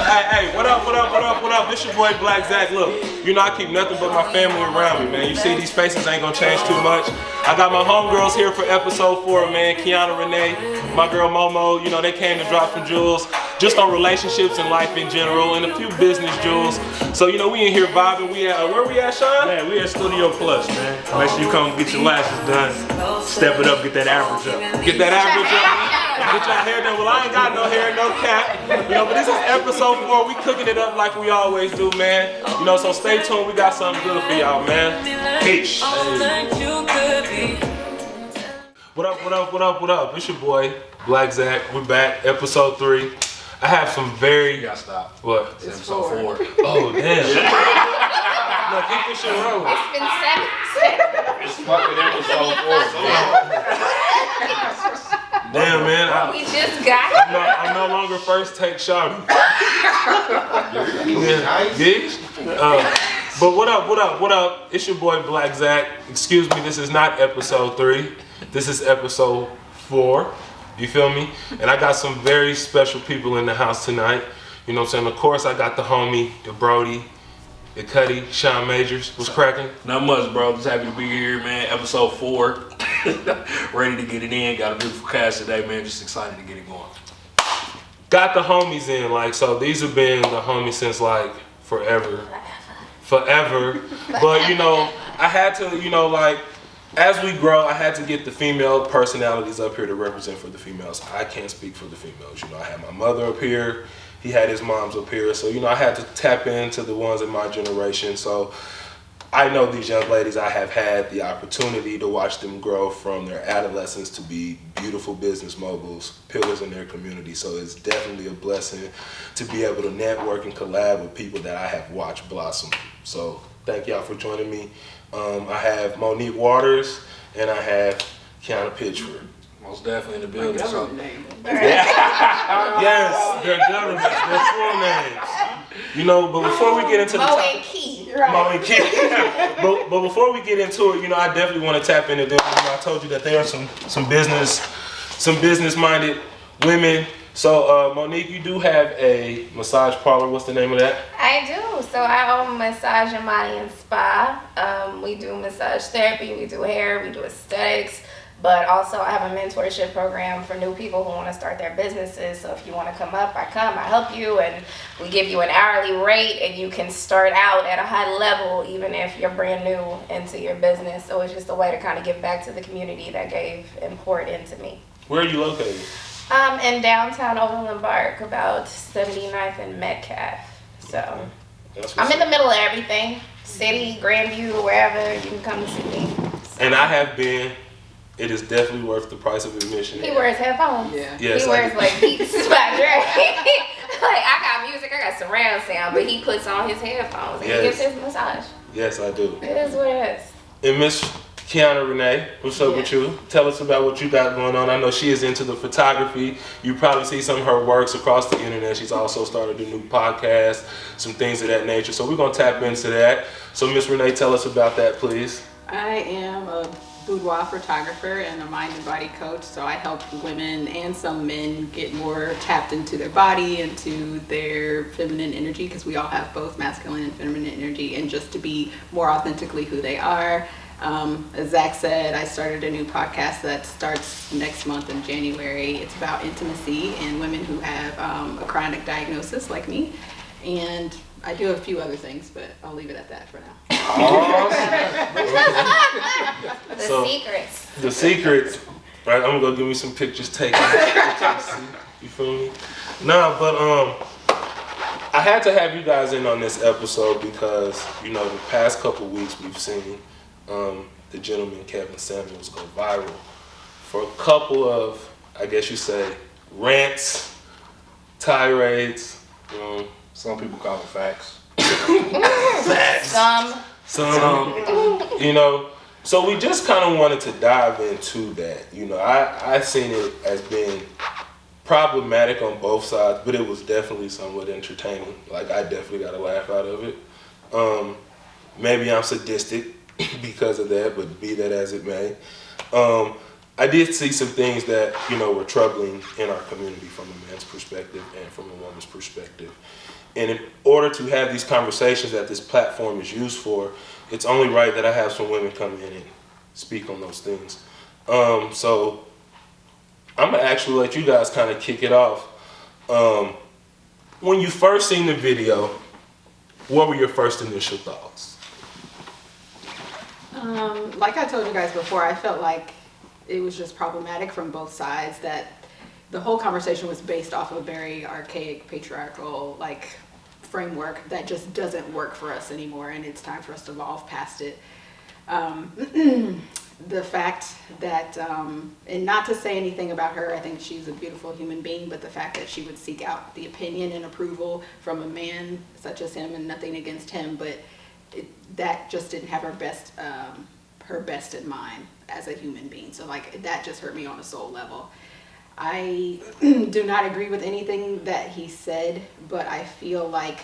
Hey, what up? This your boy Black Zach. Look, you know I keep nothing but my family around me, man. You see these faces ain't gonna change too much. I got my homegirls here for episode 4, man. Keyonna Renea, my girl Momo, you know, they came to drop some jewels just on relationships and life in general, and a few business jewels. So, you know, we in here vibing. We at, where we at, Shawn? Man, we at Studio Plush, man. Make sure you come get your lashes done. Step it up, get that average up. Get that average up. Get your hair done. Well, I ain't got no hair, no cap. You know, but this is episode 4. We cooking it up like we always do, man. You know, so stay tuned. We got something good for y'all, man. Peace. Hey. What up? It's your boy, Black Zach. We're back, episode 3. I have some very... You gotta stop. What? It's episode 4. Oh, damn. No, keep this shit rolling. It's been 7. It's fucking episode 4. Damn, man. We just got it. I'm no longer first take shot. But what up? It's your boy Black Zach. Excuse me, this is not episode 3. This is episode 4. You feel me? And I got some very special people in the house tonight. You know what I'm saying? Of course, I got the homie, the Brody, the Cuddy, Shawn Majors. What's cracking? Not much, bro. Just happy to be here, man. Episode 4. Ready to get it in. Got a beautiful cast today, man. Just excited to get it going. Got the homies in, like, so these have been the homies since, like, forever. But, you know, I had to, you know, like, as we grow, I had to get the female personalities up here to represent for the females. I can't speak for the females. You know, I had my mother up here. He had his moms up here. So, you know, I had to tap into the ones in my generation. So I know these young ladies, I have had the opportunity to watch them grow from their adolescence to be beautiful business moguls, pillars in their community. So it's definitely a blessing to be able to network and collab with people that I have watched blossom. So thank y'all for joining me. I have Monique Waters and I have Keyonna Pitchford. Most definitely in the building. So. Yes, their governments, their full names. You know, but before we get into the topic, Mo and Key. But before we get into it, you know, I definitely want to tap into them. You know, I told you that they are some business-minded women. So, Monique, you do have a massage parlor. What's the name of that? I do. So I own Massage Amani and Spa. We do massage therapy, we do hair, we do aesthetics, but also I have a mentorship program for new people who want to start their businesses. So if you want to come up, I help you, and we give you an hourly rate, and you can start out at a high level even if you're brand new into your business. So it's just a way to kind of give back to the community that gave and poured into me. Where are you located? In downtown Overland Park, about 79th and Metcalf. So I'm in the middle of everything. City, Grandview, wherever, you can come and see me. And I have been. It is definitely worth the price of admission. He wears headphones. Yeah. Yes, he wears like Beats by Dre. Like, I got music, I got surround sound, but he puts on his headphones and he gets his massage. Yes, I do. It is what it is. And Miss Keyonna Renea, what's up with you? Tell us about what you got going on. I know she is into the photography. You probably see some of her works across the internet. She's also started a new podcast, some things of that nature. So we're going to tap into that. So Miss Renea, tell us about that, please. I am a boudoir photographer and a mind and body coach, so I help women and some men get more tapped into their body, into their feminine energy, because we all have both masculine and feminine energy, and just to be more authentically who they are. As Zach said, I started a new podcast that starts next month in January. It's about intimacy and women who have a chronic diagnosis like me, and I do a few other things, but I'll leave it at that for now. The secrets. Right, I'm gonna go give me some pictures taken. You feel me? Nah, but I had to have you guys in on this episode because, you know, the past couple weeks we've seen the gentleman Kevin Samuels go viral for a couple of, I guess you say, rants, tirades. Some people call it facts. Facts. Some. You know, so we just kind of wanted to dive into that. You know, I seen it as being problematic on both sides, but it was definitely somewhat entertaining. Like, I definitely got a laugh out of it. Maybe I'm sadistic because of that, but be that as it may. I did see some things that, you know, were troubling in our community from a man's perspective and from a woman's perspective. And in order to have these conversations that this platform is used for, it's only right that I have some women come in and speak on those things. So I'm gonna actually let you guys kind of kick it off. When you first seen the video, what were your first initial thoughts? Like I told you guys before, I felt like it was just problematic from both sides, that the whole conversation was based off of a very archaic, patriarchal, like, framework that just doesn't work for us anymore, and it's time for us to evolve past it. The fact that, and not to say anything about her, I think she's a beautiful human being, but the fact that she would seek out the opinion and approval from a man such as him, and nothing against him, but that just didn't have her best in mind as a human being. So like, that just hurt me on a soul level. I do not agree with anything that he said, but I feel like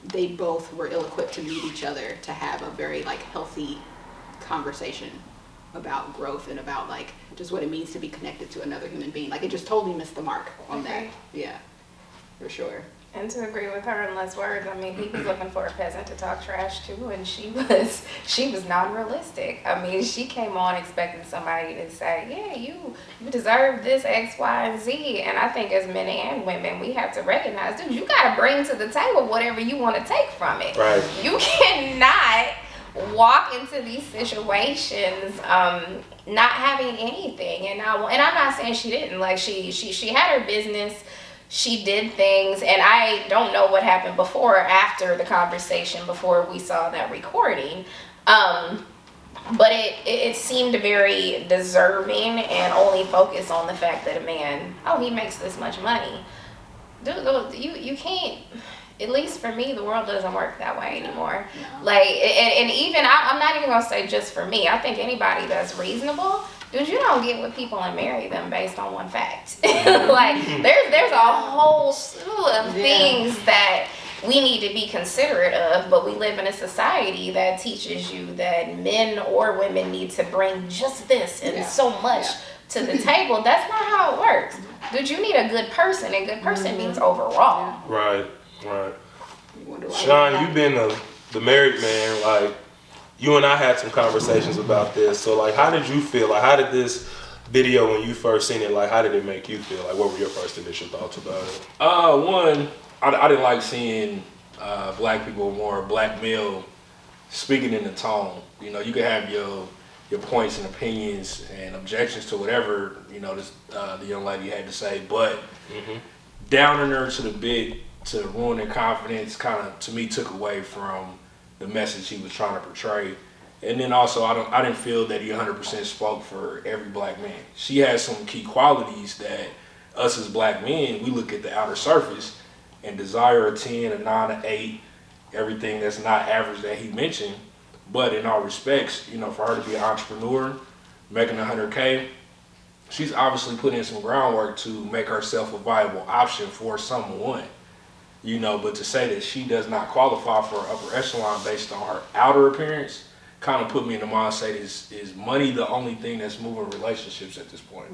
they both were ill-equipped to meet each other to have a very like healthy conversation about growth and about like just what it means to be connected to another human being. Like, it just totally missed the mark on that. Yeah, for sure. And to agree with her in less words, I mean, he was looking for a peasant to talk trash to, and she was non-realistic. I mean, she came on expecting somebody to say, yeah, you deserve this X, Y, and Z. And I think as men and women, we have to recognize, dude, you got to bring to the table whatever you want to take from it. Right. You cannot walk into these situations not having anything. And I'm not saying she didn't. Like, she had her business. She did things, and I don't know what happened before or after the conversation, before we saw that recording. But it seemed very deserving and only focused on the fact that a man, oh, he makes this much money. Dude, you can't, at least for me, the world doesn't work that way anymore. No. Like, and even, I'm not even gonna say just for me, I think anybody that's reasonable, dude, you don't get with people and marry them based on one fact. Like, there's a whole slew of things that we need to be considerate of, but we live in a society that teaches you that men or women need to bring just this and so much to the table. That's not how it works. Dude, you need a good person, and good person means overall. Right. Shawn, you've been the married man, like, you and I had some conversations about this. So, like, how did you feel? Like, how did this video, when you first seen it, like, how did it make you feel? Like, what were your first initial thoughts about it? One, I didn't like seeing black people, more black male, speaking in the tone. You know, you can have your points and opinions and objections to whatever, you know, the young lady had to say, but downing her to the bit to ruin their confidence kind of, to me, took away from the message he was trying to portray. And then also, I didn't feel that he 100% spoke for every black man. She has some key qualities that us as black men, we look at the outer surface and desire a 10, a 9, an 8, everything that's not average that he mentioned. But in all respects, you know, for her to be an entrepreneur, making 100K, she's obviously put in some groundwork to make herself a viable option for someone. You know, but to say that she does not qualify for upper echelon based on her outer appearance kind of put me in the mindset, is money the only thing that's moving relationships at this point?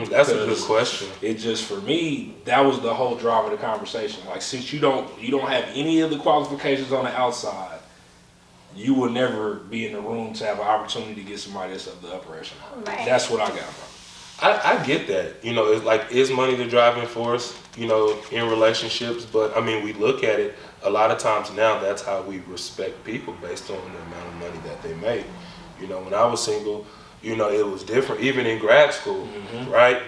That's a good question. It just, for me, that was the whole drive of the conversation. Like, since you don't have any of the qualifications on the outside, you will never be in the room to have an opportunity to get somebody that's of the upper echelon. Right. That's what I got from it. I get that. You know, it's like, is money the driving force, you know, in relationships? But I mean, we look at it a lot of times now, that's how we respect people, based on the amount of money that they make. You know, when I was single, you know, it was different. Even in grad school, right?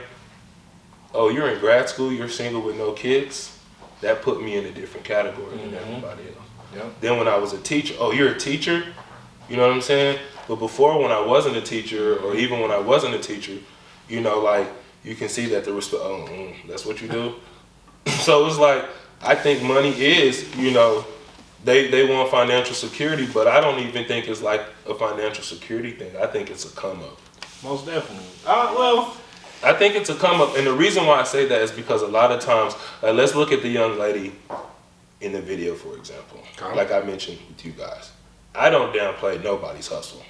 Oh, you're in grad school, you're single with no kids. That put me in a different category than everybody else. Yep. Then when I was a teacher, oh, you're a teacher? You know what I'm saying? But before, when I wasn't a teacher, or even when I wasn't a teacher, you know, like, you can see that the respect, that's what you do? So it's like, I think money is, you know, they want financial security, but I don't even think it's like a financial security thing. I think it's a come up. Most definitely. Well, I think it's a come up. And the reason why I say that is because a lot of times, like, let's look at the young lady in the video, for example. Like I mentioned with you guys. I don't downplay nobody's hustle.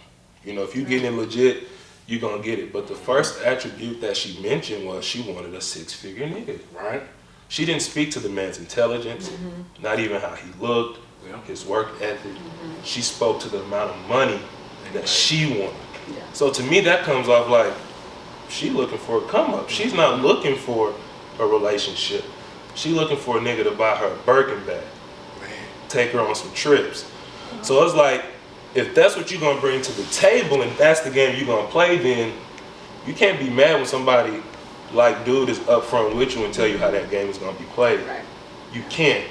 You know, if you get in legit, you're going to get it. But the first attribute that she mentioned was she wanted a 6-figure nigga. Right. She didn't speak to the man's intelligence, not even how he looked, his work ethic. She spoke to the amount of money that she wanted. Yeah. So to me, that comes off like she looking for a come up. She's not looking for a relationship. She looking for a nigga to buy her a Birkin bag, take her on some trips. So it's like, if that's what you're gonna bring to the table and that's the game you're gonna play, then you can't be mad when somebody like dude is up front with you and tell you how that game is gonna be played. Right. You can't.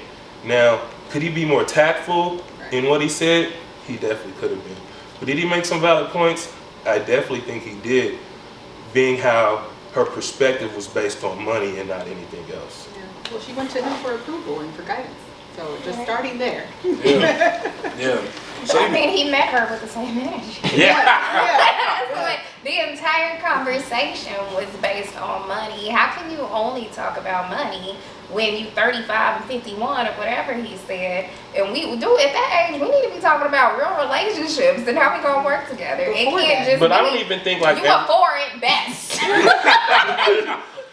Now, could he be more tactful in what he said? He definitely could have been. But did he make some valid points? I definitely think he did, being how her perspective was based on money and not anything else. Yeah. Well, she went to him for approval and for guidance. So just starting there. Yeah. So I mean, he met her with the same energy. yeah. So like, the entire conversation was based on money. How can you only talk about money when you 35 and 51 or whatever he said? And we do at that age, we need to be talking about real relationships and how we gonna work together. It Before can't that. just But be, I don't even think like you a 4 at best.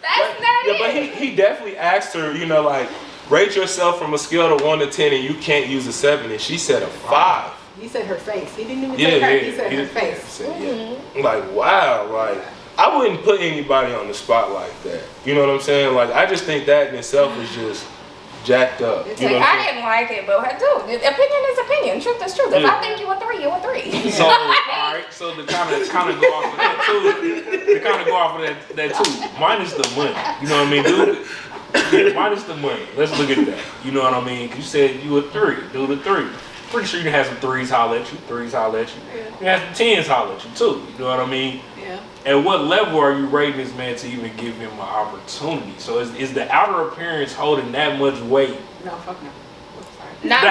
That's not yeah, but it. he definitely asked her, you know, like, rate yourself from a scale of 1 to 10 and you can't use a 7, and she said a 5. He said her face. He didn't even Yeah, say her. yeah, He said her face. Said, yeah. Like, wow, like, I wouldn't put anybody on the spot like that. You know what I'm saying? Like, I just think that in itself is just jacked up. It's You know like, what I I'm saying? didn't like it, but opinion is opinion. Truth is truth. If I think you a 3, you a 3. So, all right. So to kind of go off of that too. To kind of go off of that too. Minus the money. You know what I mean, dude? Yeah, minus the money. Let's look at that. You know what I mean? 'Cause you said you a 3, dude a 3. Pretty sure you can have some 3s holler at you. 3s holler at you. Yeah. You can have some 10s holler at you too. You know what I mean? Yeah. At what level are you rating this man to even give him an opportunity? So is the outer appearance holding that much weight? No, fuck no. Oops, sorry. Not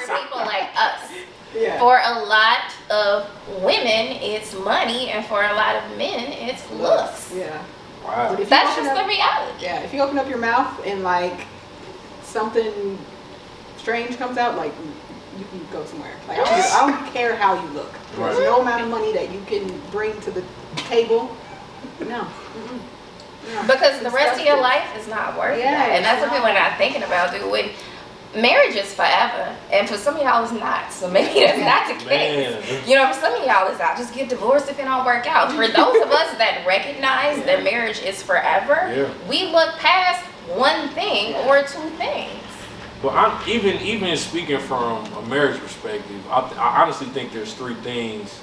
for people like us. Yeah. For a lot of women, it's money, and for a lot of men, it's looks. Yeah. Wow. But if you That's open just up- the reality. Yeah, if you open up your mouth and like something strange comes out, like you can go somewhere. Like I don't care how you look. There's Right. no amount of money that you can bring to the table. No. No. Because the It's rest of your disgusting. life is not worth Yeah, that. And that's it's what people are not. not thinking about, dude. When marriage is forever, and for some of y'all it's not. So maybe that's not the case. Man. You know, for some of y'all it's I'll just get divorced if it don't work out. For those of us that recognize that marriage is forever, Yeah. we look past one thing or 2 things. But I'm even speaking from a marriage perspective, I honestly think there's 3 things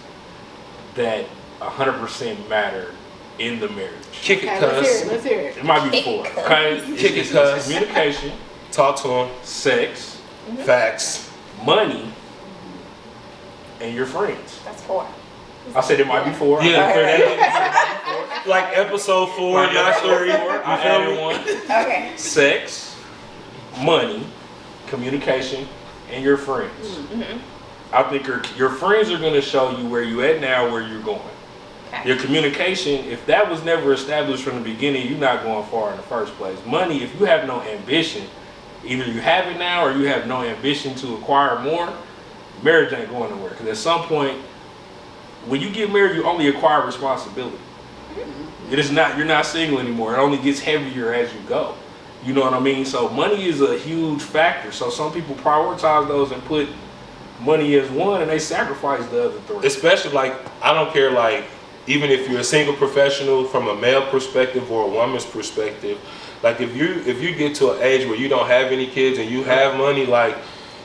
that 100% matter in the marriage. Kick it, Okay, let's hear cuz. it. Let's hear it. It might be 4. Okay, Kick it, it's cuz. communication, Talk to him. sex, Facts. money, and your friends. That's 4. I said it might be 4. Yeah. I clear that up. Like episode 4, Right, not episode 3. 4, I You feel added me? 1. Okay. Sex, money, communication, and your friends. Mm-hmm. I think your friends are going to show you where you at now, where you're going. Okay. Your communication, if that was never established from the beginning, you're not going far in the first place. Money, if you have no ambition, either you have it now or you have no ambition to acquire more, marriage ain't going nowhere. Because at some point, when you get married, you only acquire responsibility. It is not, you're not single anymore. It only gets heavier as you go. You know what I mean? So money is a huge factor. So some people prioritize those and put money as one, and they sacrifice the other 3. Especially like, I don't care, like, even if you're a single professional from a male perspective or a woman's perspective, like if you get to an age where you don't have any kids and you have money, like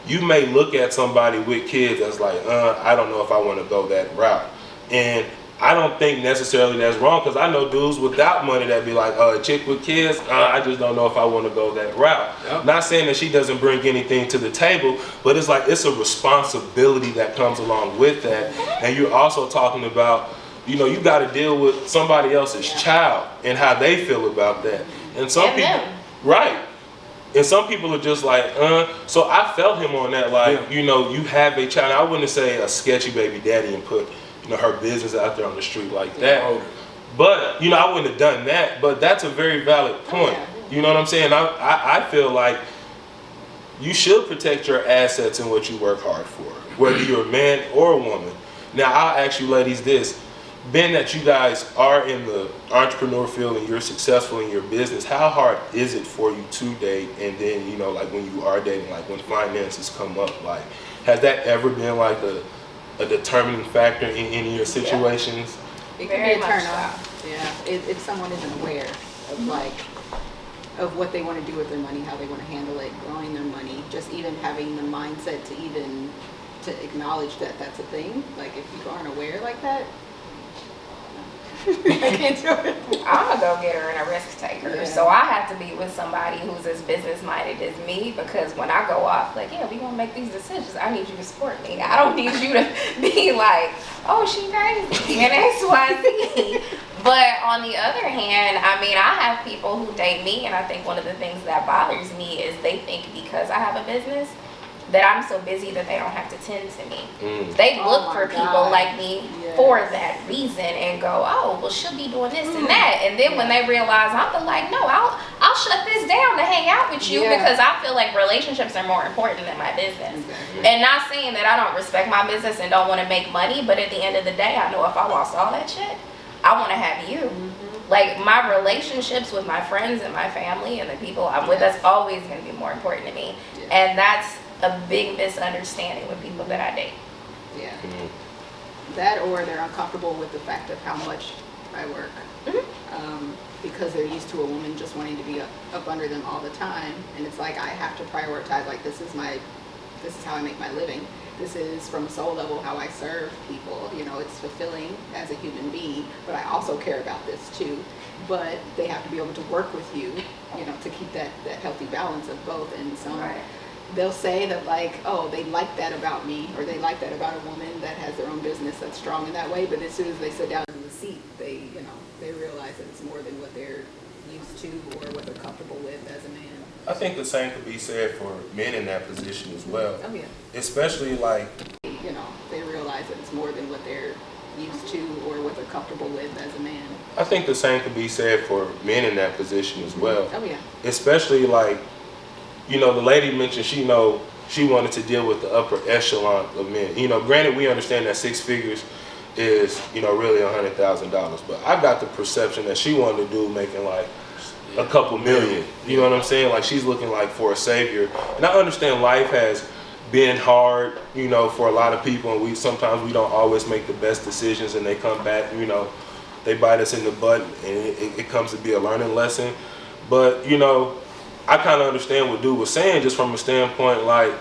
you may look at somebody with kids that's like, I don't know if I want to go that route. And I don't think necessarily that's wrong, because I know dudes without money that be like, a chick with kids, I just don't know if I want to go that route. Yep. Not saying that she doesn't bring anything to the table, but it's like it's a responsibility that comes along with that. And you're also talking about, you know, you got to deal with somebody else's child and how they feel about that. And some And people, them. right. And some people are just like, So I felt him on that, like, Yeah. you know, you have a child. I wouldn't say a sketchy baby daddy and put, you know, her business out there on the street like that. Oh. But, you know, I wouldn't have done that. But that's a very valid point. Yeah. You know what I'm saying? I feel like you should protect your assets and what you work hard for, whether you're a man or a woman. Now, I'll ask you ladies this. being that you guys are in the entrepreneur field and you're successful in your business, how hard is it for you to date? And then, you know, like when you are dating, like when finances come up, like has that ever been like a determining factor in any of your situations? It can Very be a much turn so. off. Yeah, if someone isn't aware of like of what they want to do with their money, how they want to handle it, growing their money, just even having the mindset to acknowledge that that's a thing. Like if people aren't aware like that, I can't do it. I'm a go-getter and a risk taker. Yeah. So I have to be with somebody who's as business-minded as me, because when I go off, like, yeah, we gonna make these decisions, I need you to support me. I don't need you to be like, oh, she crazy and X, Y, Z. But on the other hand, I mean, I have people who date me, and I think one of the things that bothers me is they think because I have a business that I'm so busy that they don't have to tend to me. They look for people like me for that reason and go, oh, well, she'll be doing this and that. And then when they realize, I'm like, no, I'll shut this down to hang out with you because I feel like relationships are more important than my business. And not saying that I don't respect my business and don't want to make money, but at the end of the day, I know if I lost all that shit, I want to have you. Like my relationships with my friends and my family and the people I'm with, that's always going to be more important to me. And that's a big misunderstanding with people that I date. Yeah. That, or they're uncomfortable with the fact of how much I work. Because they're used to a woman just wanting to be up under them all the time. And it's like, I have to prioritize, like, this is how I make my living. This is from a soul level how I serve people. You know, it's fulfilling as a human being, but I also care about this too. But they have to be able to work with you, you know, to keep that healthy balance of both. And some they'll say that, like, oh, they like that about me, or they like that about a woman that has their own business that's strong in that way. But as soon as they sit down in the seat, they realize that it's more than what they're used to or what they're comfortable with as a man. I think the same could be said for men in that position as well. Oh yeah. Especially like, you know, they realize that it's more than what they're used to or what they're comfortable with as a man. I think the same could be said for men in that position as well. Oh yeah. Especially like, you know, the lady mentioned she wanted to deal with the upper echelon of men. You know, granted, we understand that 6 figures is, you know, really $100,000, but I got the perception that she wanted to do making like a couple million. You know what I'm saying? Like she's looking like for a savior. And I understand life has been hard, you know, for a lot of people, and sometimes we don't always make the best decisions, and they come back, you know, they bite us in the butt, and it comes to be a learning lesson. But, you know, I kind of understand what dude was saying, just from a standpoint, like,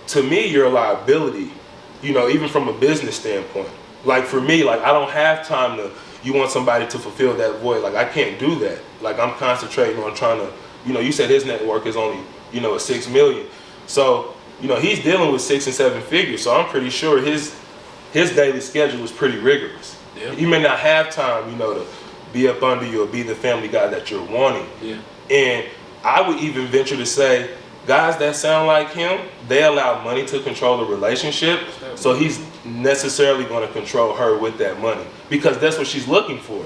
to me, you're a liability, you know, even from a business standpoint. Like, for me, like, I don't have time you want somebody to fulfill that void. Like, I can't do that. Like, I'm concentrating on trying to, you know, you said his network is only, you know, $6 million. So, you know, he's dealing with 6 and 7 figures. So I'm pretty sure his daily schedule is pretty rigorous. Yeah. He may not have time, you know, to be up under you or be the family guy that you're wanting. Yeah. And I would even venture to say, guys that sound like him, they allow money to control the relationship. So he's necessarily going to control her with that money because that's what she's looking for.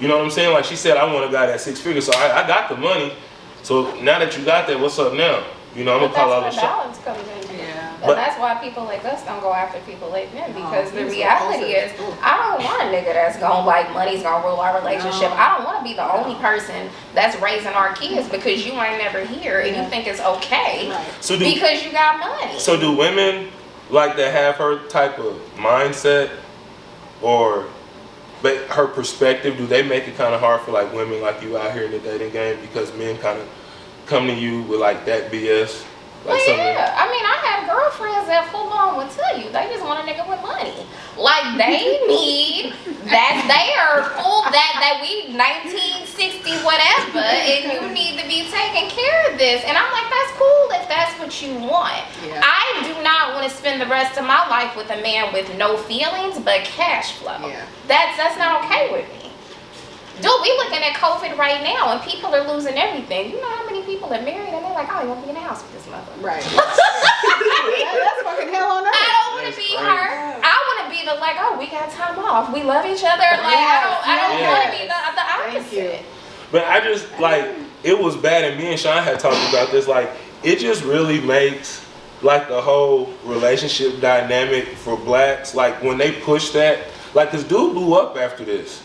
You know what I'm saying? Like she said, I want a guy that's 6 figures. So I got the money. So now that you got that, what's up now? You know, I'm going to call out the balance comes in. Yeah. But that's why people like us don't go after people like men, because the reality is, I don't want a nigga that's gonna like money's gonna rule our relationship. I don't want to be the only person that's raising our kids because you ain't never here and you think it's okay because you got money. So do women like that have her type of mindset, or but her perspective? Do they make it kind of hard for like women like you out here in the dating game because men kind of come to you with like that BS? Like yeah, I mean, I have girlfriends that full blown would tell you they just want a nigga with money. Like they need that they are full that we 1960 whatever, and you need to be taking care of this. And I'm like, that's cool if that's what you want. Yeah. I do not want to spend the rest of my life with a man with no feelings but cash flow. Yeah. That's not okay with me. Dude, we looking at COVID right now, and people are losing everything. You know how many people are married, and they're like, oh, you want to be in the house with this mother. Right. That's fucking hell on earth. I don't want to be her. I want to be the like, oh, we got time off. We love each other. Like, I don't want to be the opposite. But I just, like, it was bad, and me and Shawn had talked about this. Like, it just really makes, like, the whole relationship dynamic for blacks, like, when they push that, Like, cause dude blew up after this.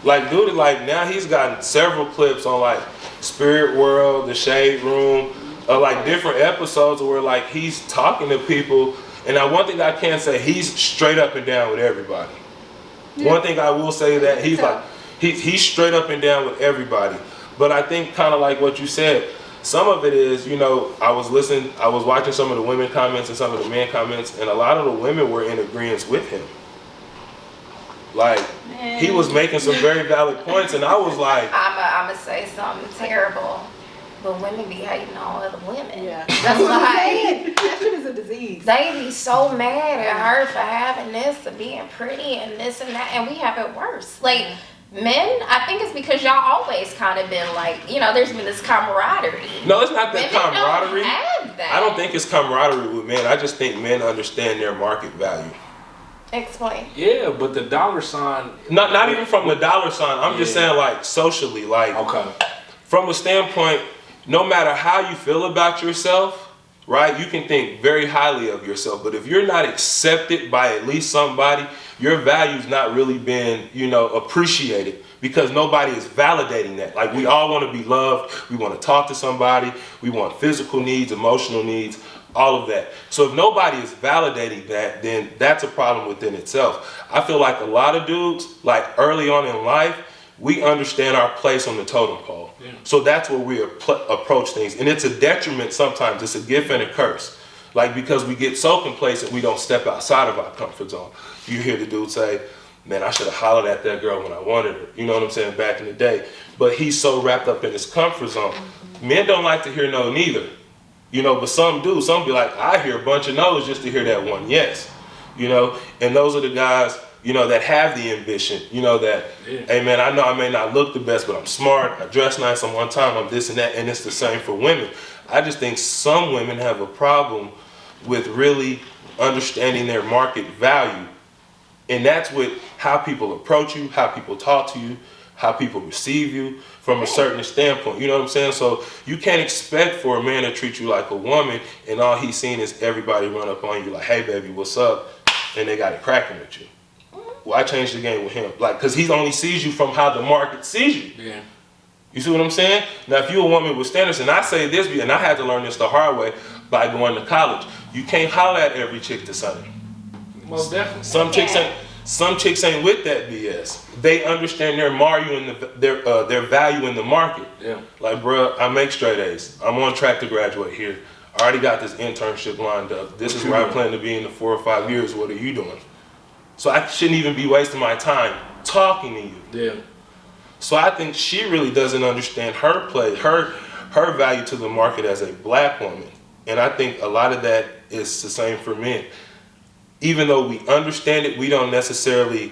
Like, dude, like now he's gotten several clips on like Spirit World, The Shade Room, like different episodes where like he's talking to people. And now one thing I can say, he's straight up and down with everybody. Yeah. One thing I will say that he's like, he's straight up and down with everybody. But I think kind of like what you said, some of it is, you know, I was watching some of the women comments and some of the men comments, and a lot of the women were in agreement with him. Like, he was making some very valid points, and I was like, I'm gonna say something terrible, but women be hating on other women. Yeah. That's like, that shit is a disease. They be so mad at her for having this and being pretty and this and that, and we have it worse. Like, men, I think it's because y'all always kind of been like, you know, there's been this camaraderie. No, it's not that women camaraderie. Don't have that. I don't think it's camaraderie with men. I just think men understand their market value. Explain. Yeah, but the dollar sign. Not even from the dollar sign. I'm just saying, like, socially, like, from a standpoint, no matter how you feel about yourself, right, you can think very highly of yourself. But if you're not accepted by at least somebody, your value's not really been, you know, appreciated, because nobody is validating that. Like, we all want to be loved. We want to talk to somebody. We want physical needs, emotional needs, all of that. So if nobody is validating that, then that's a problem within itself. I feel like a lot of dudes, like early on in life, we understand our place on the totem pole. Yeah. So that's where we approach things. And it's a detriment sometimes. It's a gift and a curse. Like, because we get so complacent, we don't step outside of our comfort zone. You hear the dude say, man, I should have hollered at that girl when I wanted her. You know what I'm saying? Back in the day. But he's so wrapped up in his comfort zone. Men don't like to hear no neither. You know, but some do. Some be like, I hear a bunch of no's just to hear that one yes. You know, and those are the guys, you know, that have the ambition. You know, that, hey man, I know I may not look the best, but I'm smart, I dress nice, I'm on time, I'm this and that. And it's the same for women. I just think some women have a problem with really understanding their market value. And that's with how people approach you, how people talk to you, how people receive you from a certain standpoint. You know what I'm saying? So you can't expect for a man to treat you like a woman and all he's seen is everybody run up on you like, hey baby, what's up? And they got it cracking with you. Well, I changed the game with him. Like, cause he only sees you from how the market sees you. Yeah. You see what I'm saying? Now, if you're a woman with standards, and I say this, and I had to learn this the hard way by going to college, you can't holler at every chick to Sunday. Most definitely. Some chicks ain't with that BS. They understand their their value in the market. Yeah. Like, bruh, I make straight A's. I'm on track to graduate here. I already got this internship lined up. This is where I plan to be in the 4 or 5 years. What are you doing? So I shouldn't even be wasting my time talking to you. Yeah. So I think she really doesn't understand her value to the market as a black woman. And I think a lot of that is the same for men. Even though we understand it, we're not necessarily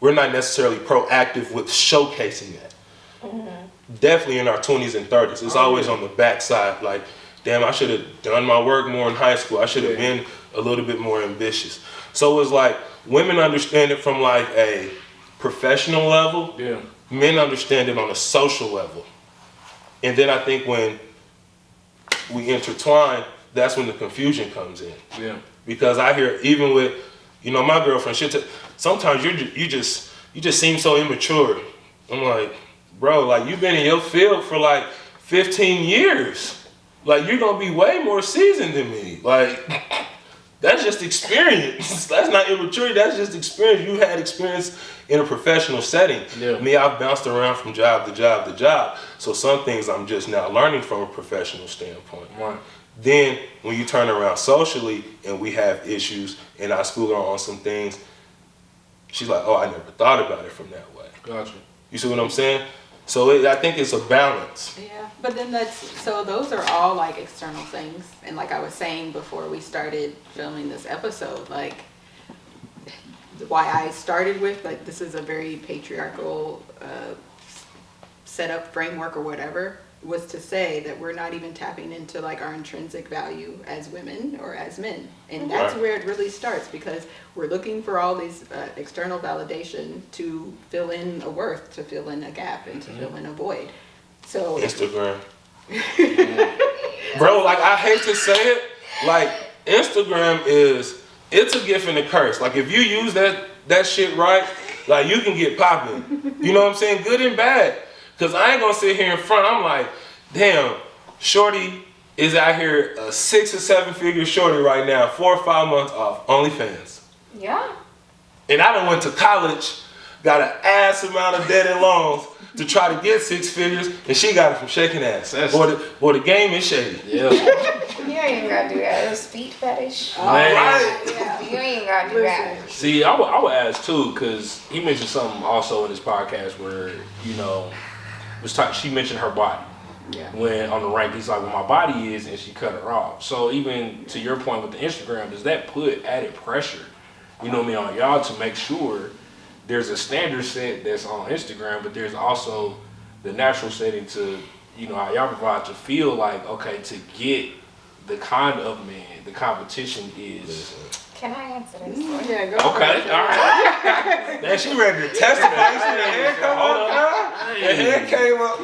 proactive with showcasing that. Mm-hmm. Definitely in our 20s and 30s. It's always on the backside, like, damn, I should have done my work more in high school. I should have been a little bit more ambitious. So it's like, women understand it from like a professional level. Yeah. Men understand it on a social level. And then I think when we intertwine, that's when the confusion comes in. Yeah. Because I hear, even with, you know, my girlfriend, sometimes you just seem so immature. I'm like, bro, like, you've been in your field for like 15 years. Like, you're gonna be way more seasoned than me. Like, that's just experience. That's not immaturity, that's just experience. You had experience in a professional setting. Yeah. Me, I've bounced around from job to job to job. So some things I'm just now learning from a professional standpoint. Right. Then when you turn around socially and we have issues and I school her on some things, she's like, oh, I never thought about it from that way. Gotcha. You see what I'm saying? So I think it's a balance. Yeah, but then those are all like external things. And like I was saying before we started filming this episode, like why I started with, like, this is a very patriarchal setup framework or whatever, was to say that we're not even tapping into like our intrinsic value as women or as men. And that's where it really starts, because we're looking for all these external validation to fill in a worth, to fill in a gap, and to fill in a void. So Instagram. Bro, like, I hate to say it, like, Instagram it's a gift and a curse. Like, if you use that that shit right, like you can get popping. You know what I'm saying? Good and bad. Cause I ain't gonna sit here in front. I'm like, damn, shorty is out here a 6 or 7 figure shorty right now, 4 or 5 months off OnlyFans. Yeah. And I done went to college, got an ass amount of debt and loans to try to get 6 figures, and she got it from shaking ass. Boy, the game is shady. Yeah. You ain't even gotta do that. Those feet fetish. Man. Right? Yeah. You ain't gotta do that. See, I would ask too, because he mentioned something also in his podcast where, you know, she mentioned her body. Yeah. When on the rank, he's like, well, my body is, and she cut her off. So even to your point with the Instagram, does that put added pressure, you know what I mean, on y'all to make sure there's a standard set that's on Instagram, but there's also the natural setting to, you know, how y'all provide to feel like, okay, to get the kind of man, the competition is. Can I answer this? Yeah, go Okay, all right. Man, she ready to testify. You see the hair come up, girl? The hair came up.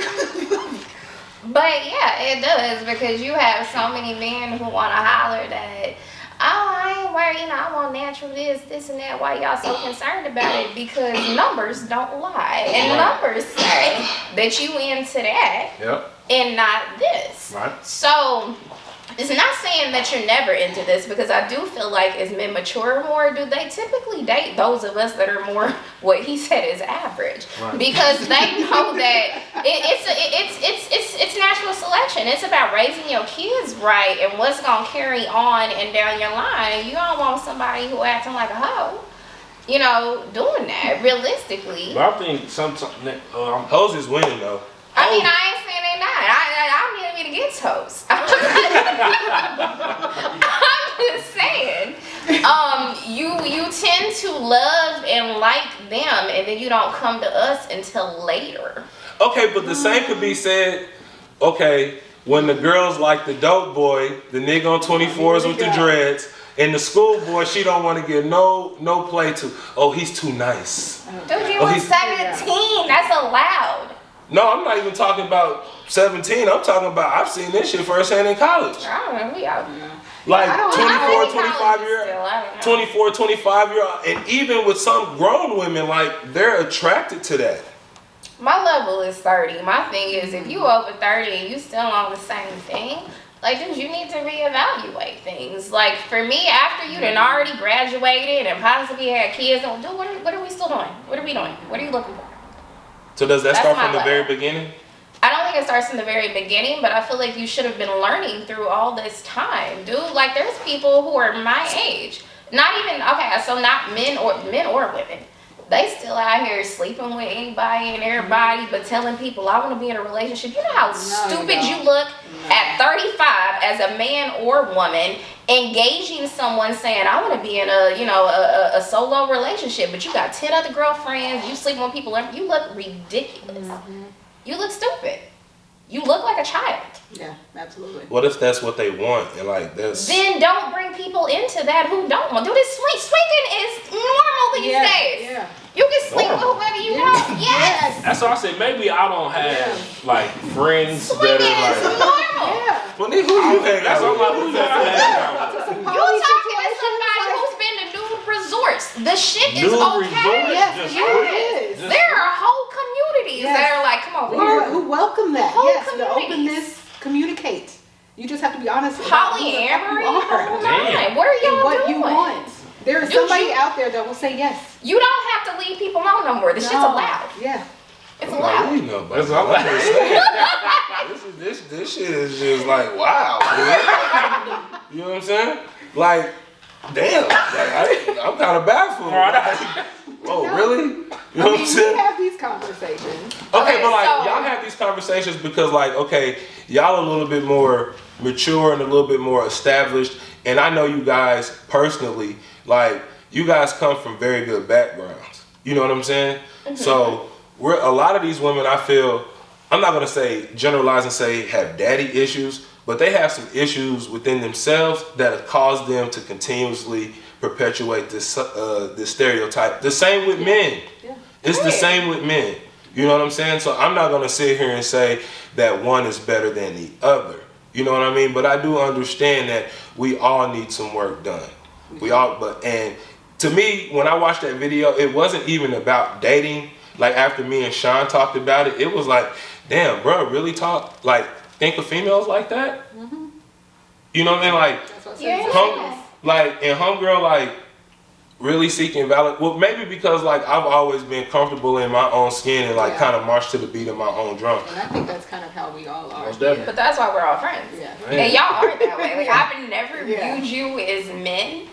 But yeah, it does, because you have so many men who want to holler that, oh, I ain't worried, you know, I want natural this and that. Why y'all so concerned about it? Because numbers don't lie. And numbers say that you into that Yep. and not this. Right. So it's not saying that you're never into this, because I do feel like as men mature more, do they typically date those of us that are more what he said is average, Right. because they know that it's natural selection. It's about raising your kids right and what's gonna carry on and down your line. You don't want somebody who acting like a hoe, you know, doing that realistically. But I think sometimes, Hoes is winning though. I mean, I ain't saying they not. I don't need to get toast. I'm just saying. You tend to love and like them, and then you don't come to us until later. Okay, but the same could be said, okay, when the girls like the dope boy, the nigga on 24s with the dreads, and the schoolboy, she don't want to give no play to. Oh, he's too nice. Dude, you was 17. That's allowed. No, I'm not even talking about 17. I'm talking about, I've seen this shit firsthand in college. I don't know. We out. Like I don't 24, know. 25 year, Still, I don't know. 24, 25 year, and even with some grown women, like they're attracted to that. My level is 30. My thing is, if you over 30 and you still on the same thing, like, dude, you need to reevaluate things. Like, for me, after you done already graduated and possibly had kids, dude, what are we still doing? What are we doing? What are you looking for? So does that That's start my from the level. very beginning? I don't think it starts from the very beginning, but I feel like you should have been learning through all this time, dude. Like, there's people who are my age, not even, okay, so not men or women. They still out here sleeping with anybody and everybody, but telling people, I want to be in a relationship. You know how stupid you look at 35 as a man or woman, engaging someone saying, I want to be in a solo relationship, but you got 10 other girlfriends, you sleeping with people, you look ridiculous. You look stupid. You look like a child. Yeah, absolutely. What if that's what they want and like this? Then don't bring people into that who don't want. Dude, this swinging is normal these days. Yeah. You can sleep with whoever you want. Yes. that's why I said maybe I don't have like friends Swinging that is are like. normal. Yeah. Monique, who you hang That's out all with? I'm like, who's that? You talking to somebody who's been to nude resorts. The shit is Nude okay. resorts? Yes, Just yes, free? it is. There are whole communities Yes. that are like, come on, Who welcome that? Whole Yes, the communities. openness, communicate. You just have to be honest about who the fuck polyamory. you are. Oh Damn. my, what are And y'all what doing? you want. There is Dude, somebody you- out there that will say yes. You don't have to leave people alone no more. This shit's No. allowed. Yeah. It's Like, allowed. you know, That's all I'm just saying. This shit is just like wow. Man. You know what I'm saying? Like, damn. Like, I'm kind of baffled. Like, oh, really? You know I what I'm mean, we saying? have these conversations. Okay, but like so- y'all have these conversations because like, okay, y'all a little bit more mature and a little bit more established, and I know you guys personally, like you guys come from very good backgrounds. You know what I'm saying? So we're a lot of these women, I feel, I'm not gonna say generalize and say have daddy issues, but they have some issues within themselves that have caused them to continuously perpetuate this this stereotype. The same with men. Yeah. It's the same with men. You know what I'm saying? So I'm not gonna sit here and say that one is better than the other. You know what I mean? But I do understand that we all need some work done. We all, and to me, when I watched that video, it wasn't even about dating. Like after me and Shawn talked about it, it was like, damn, bro, really think of females like that? Mm-hmm. You know what I mean? Like, That's what and homegirl, like, really seeking valid. Well, maybe because like I've always been comfortable in my own skin and like kind of march to the beat of my own drum. And I think that's kind of how we all are. But that's why we're all friends. Yeah. And y'all aren't that way. Like I've never viewed you as men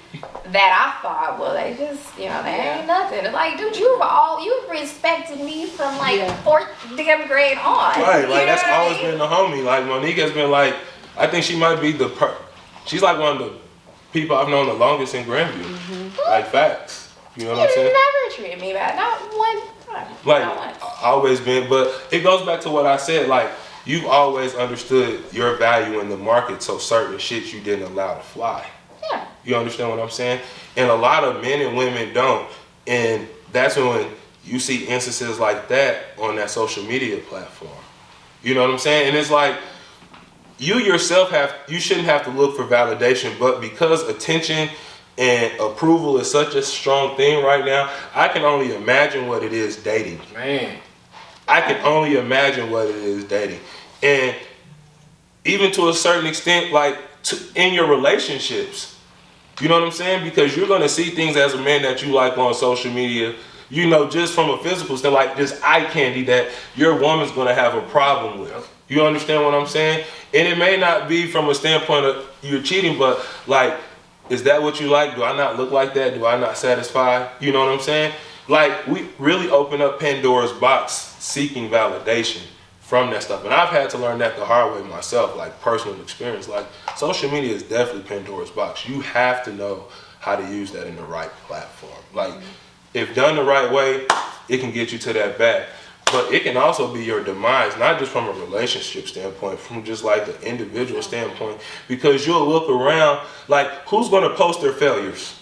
that I thought, well, they just, they ain't nothing. Like, dude, you've respected me from like fourth damn grade on. Right, like that's always been the homie. Like Monique has been like, I think she might be she's like one of the people I've known the longest in Grandview. Mm-hmm. Like facts. You know what I'm saying? You never treated me bad. Not one time. Like, not once. Always been. But it goes back to what I said. Like, you've always understood your value in the market, so certain shit you didn't allow to fly. Yeah. You understand what I'm saying? And a lot of men and women don't. And that's when you see instances like that on that social media platform. You know what I'm saying? And it's like, you yourself you shouldn't have to look for validation, but because attention and approval is such a strong thing right now, I can only imagine what it is dating. Man. I can only imagine what it is dating. And even to a certain extent, like in your relationships, you know what I'm saying? Because you're going to see things as a man that you like on social media, just from a physical standpoint, like just eye candy that your woman's going to have a problem with. You understand what I'm saying? And it may not be from a standpoint of you're cheating, but like, is that what you like? Do I not look like that? Do I not satisfy? You know what I'm saying? Like, we really open up Pandora's box seeking validation from that stuff. And I've had to learn that the hard way myself, like personal experience. Like, social media is definitely Pandora's box. You have to know how to use that in the right platform. Like, if done the right way, it can get you to that bag. But it can also be your demise, not just from a relationship standpoint, from just like an individual standpoint, because you'll look around, like, who's going to post their failures?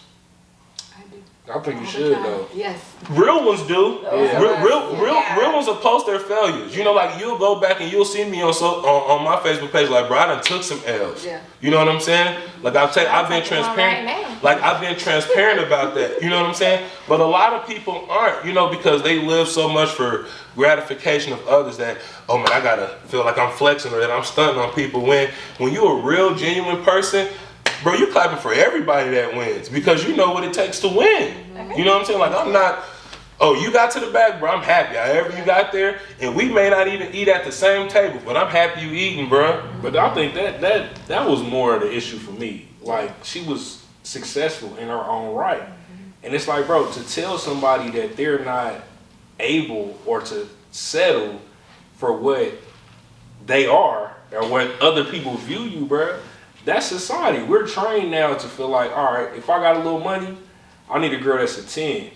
I think you should, though. Yes. Real ones do. Yeah. Real ones will post their failures. Like, you'll go back and you'll see me on my Facebook page, like, bro, I done took some L's. Yeah. You know what I'm saying? Like, I've been transparent. Like, I've been transparent about that. You know what I'm saying? But a lot of people aren't, because they live so much for gratification of others that, oh man, I gotta feel like I'm flexing or that I'm stunting on people. When you're a real, genuine person, bro, you clapping for everybody that wins because you know what it takes to win. You know what I'm saying? Like, I'm not, oh, you got to the back, bro, I'm happy. However you got there, and we may not even eat at the same table, but I'm happy you eating, bro. But I think that was more of the issue for me. Like, she was successful in her own right. And it's like, bro, to tell somebody that they're not able or to settle for what they are or what other people view you, bro, that's society. We're trained now to feel like, all right, if I got a little money, I need a girl that's a 10.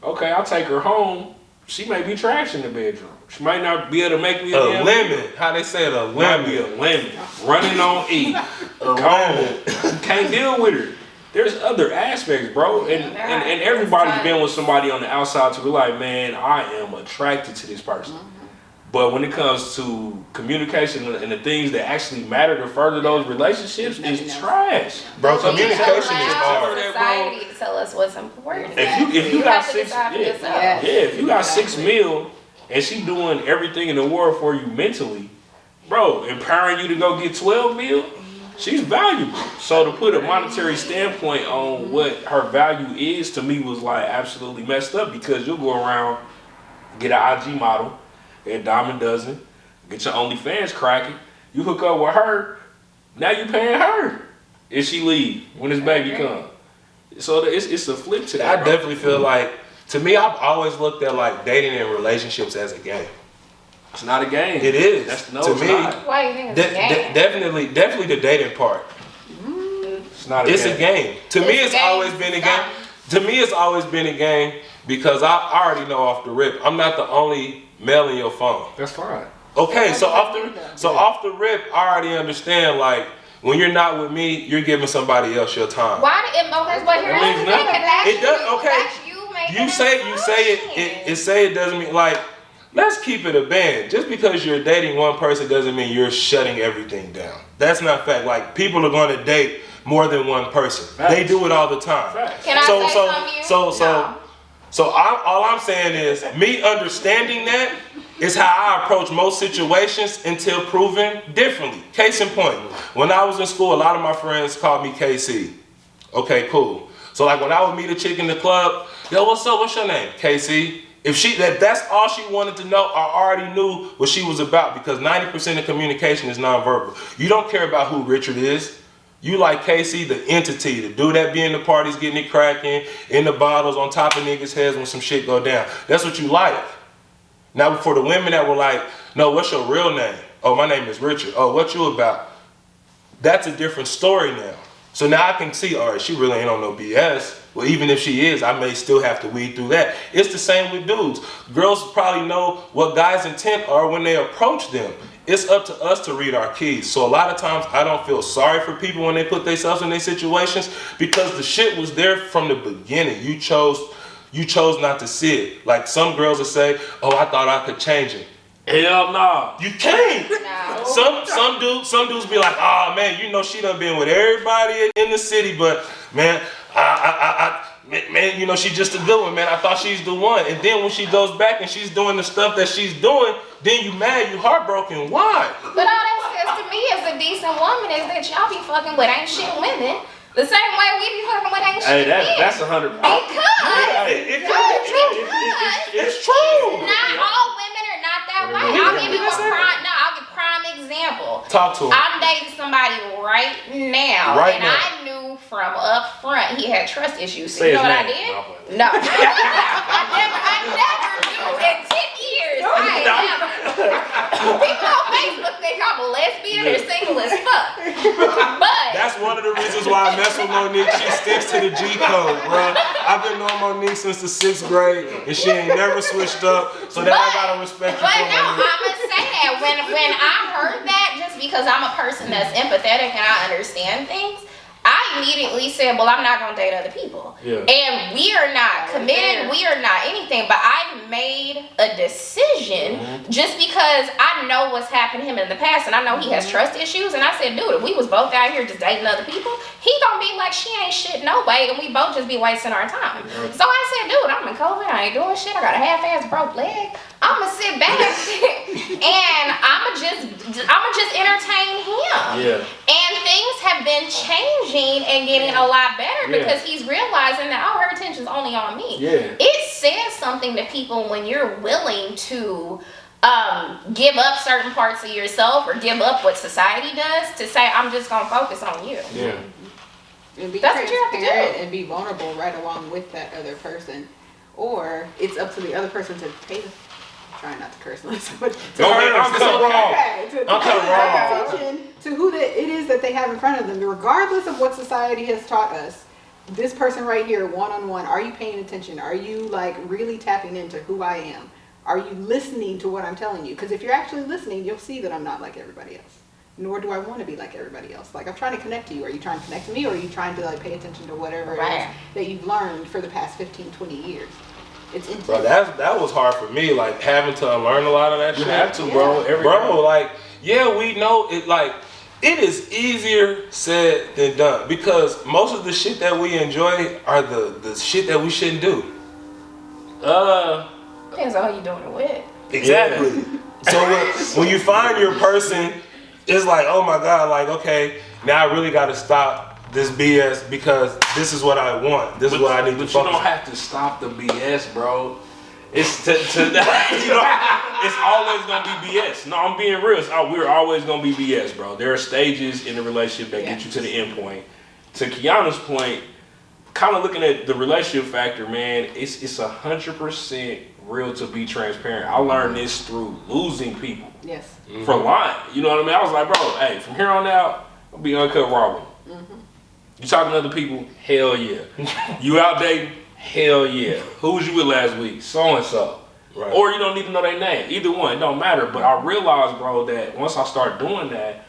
Okay, I'll take her home. She may be trash in the bedroom. She might not be able to make me a lemon. How they say it, a might be lemon. a lemon. Running on E. Cold. Can't deal with her. There's other aspects, bro. And everybody's been with somebody on the outside to be like, man, I am attracted to this person. But when it comes to communication and the things that actually matter to further those relationships, it's trash. Bro, communication is hard. Society to tell us what's important. If you got six, if you got Exactly. $6 million and she doing everything in the world for you mentally, bro, empowering you to go get 12 mil, she's valuable. So to put a monetary standpoint on what her value is, to me was like absolutely messed up, because you'll go around, get an IG model, a dime a dozen, get your OnlyFans cracking, you hook up with her, now you paying her if she leave when this baby come. So it's a flip to that. I definitely feel like, to me, I've always looked at like dating and relationships as a game. It's not a game. It is. It's to me. not. Why do you think it's a game? Definitely the dating part. It's not a It's game. a game. To me, it's always been a game. To me, it's always been a game because I already know off the rip, I'm not the only male in your phone. That's fine. Okay, so off the rip, I already understand, like, when you're not with me, you're giving somebody else your time. Why did it? Okay, but here's That means the thing. nothing. That's It does. you. Okay. That's you making You say it doesn't mean, like, let's keep it a band. Just because you're dating one person doesn't mean you're shutting everything down. That's not fact. Like, people are going to date more than one person. Facts. They do it all the time. Facts. Can I say something to you? So all I'm saying is, me understanding that is how I approach most situations until proven differently. Case in point, when I was in school, a lot of my friends called me KC. Okay, cool. So like when I would meet a chick in the club, yo, what's up? What's your name? KC. If that's all she wanted to know, I already knew what she was about, because 90% of communication is nonverbal. You don't care about who Richard is. You like KC, the entity, the dude that be in the parties, getting it cracking, in the bottles, on top of niggas' heads when some shit go down. That's what you like. Now for the women that were like, no, what's your real name? Oh, my name is Richard. Oh, what you about? That's a different story now. So now I can see, all right, she really ain't on no BS. Well, even if she is, I may still have to weed through that. It's the same with dudes. Girls probably know what guys' intent are when they approach them. It's up to us to read our keys. So a lot of times I don't feel sorry for people when they put themselves in these situations, because the shit was there from the beginning. You chose not to see it. Like some girls will say, oh, I thought I could change it. Hell no. You can't. No. Some dudes be like, oh man, you know she done been with everybody in the city, but man, man, you know she just a good one, man. I thought she's the one. And then when she goes back and she's doing the stuff that she's doing, then you mad, you heartbroken. Why? But all that says to me as a decent woman is that y'all be fucking with ain't shit women the same way we be fucking with ain't shit men. That's 100%. It's true. Not all women are not that way. I'll give you a prime example. Talk to him. I'm dating somebody right now, Right and now. I knew from up front he had trust issues. So Say you know his what I name. did? No. I never knew in 10 years. I ain't never. People on Facebook think I'm a lesbian or single as fuck. But That's one of the reasons why I mess with Monique. She sticks to the G code, bro. I've been knowing Monique since the 6th grade, and she ain't never switched up. So that I gotta respect you But for no, Monique. I'ma say that when I heard that, just because I'm a person that's empathetic and I understand things, I immediately said, well, I'm not gonna date other people. Yeah. And we are not committed, we are not anything, but I've made a decision just because I know what's happened to him in the past, and I know he has trust issues, and I said, dude, if we was both out here just dating other people, he gonna be like, she ain't shit no way, and we both just be wasting our time. So I said, dude, I'm in COVID, I ain't doing shit, I got a half-ass broke leg, I'ma sit back and I'ma just entertain him. Yeah. And things have been changing and getting a lot better because he's realizing that all her attention's only on me. Yeah. It says something to people when you're willing to give up certain parts of yourself or give up what society does to say, I'm just gonna focus on you. Yeah. And be That's what you have to transparent do. and be vulnerable right along with that other person. Or it's up to the other person to pay the trying not to curse on somebody. I'm cut wrong. I'm cut wrong. Attention to who it is that they have in front of them, regardless of what society has taught us. This person right here, one-on-one, are you paying attention? Are you like really tapping into who I am? Are you listening to what I'm telling you? Because if you're actually listening, you'll see that I'm not like everybody else. Nor do I want to be like everybody else. Like, I'm trying to connect to you. Are you trying to connect to me, or are you trying to like pay attention to whatever it is that you've learned for the past 15, 20 years? It's intense. Bro, that was hard for me, like having to unlearn a lot of that shit. You have to, bro. Bro, like, yeah, we know it. Like, it is easier said than done, because most of the shit that we enjoy are the shit that we shouldn't do. Depends on who you doing it with. Exactly. So when you find your person, it's like, oh my God, like, okay, now I really got to stop this BS because this is what I want. This is what I need to focus on. But you don't have to stop the BS, bro. It's it's always gonna be BS. No, I'm being real. We're always gonna be BS, bro. There are stages in the relationship that get you to the end point. To Keonna's point, kind of looking at the relationship factor, man, it's 100% real to be transparent. I learned this through losing people. Yes. For lying. You know what I mean? I was like, bro, hey, from here on out, I'll be uncut raw with you. You talking to other people? Hell yeah. You out dating? Hell yeah. Who was you with last week? So-and-so. Right. Or you don't need to know their name. Either one, it don't matter. But I realized, bro, that once I started doing that,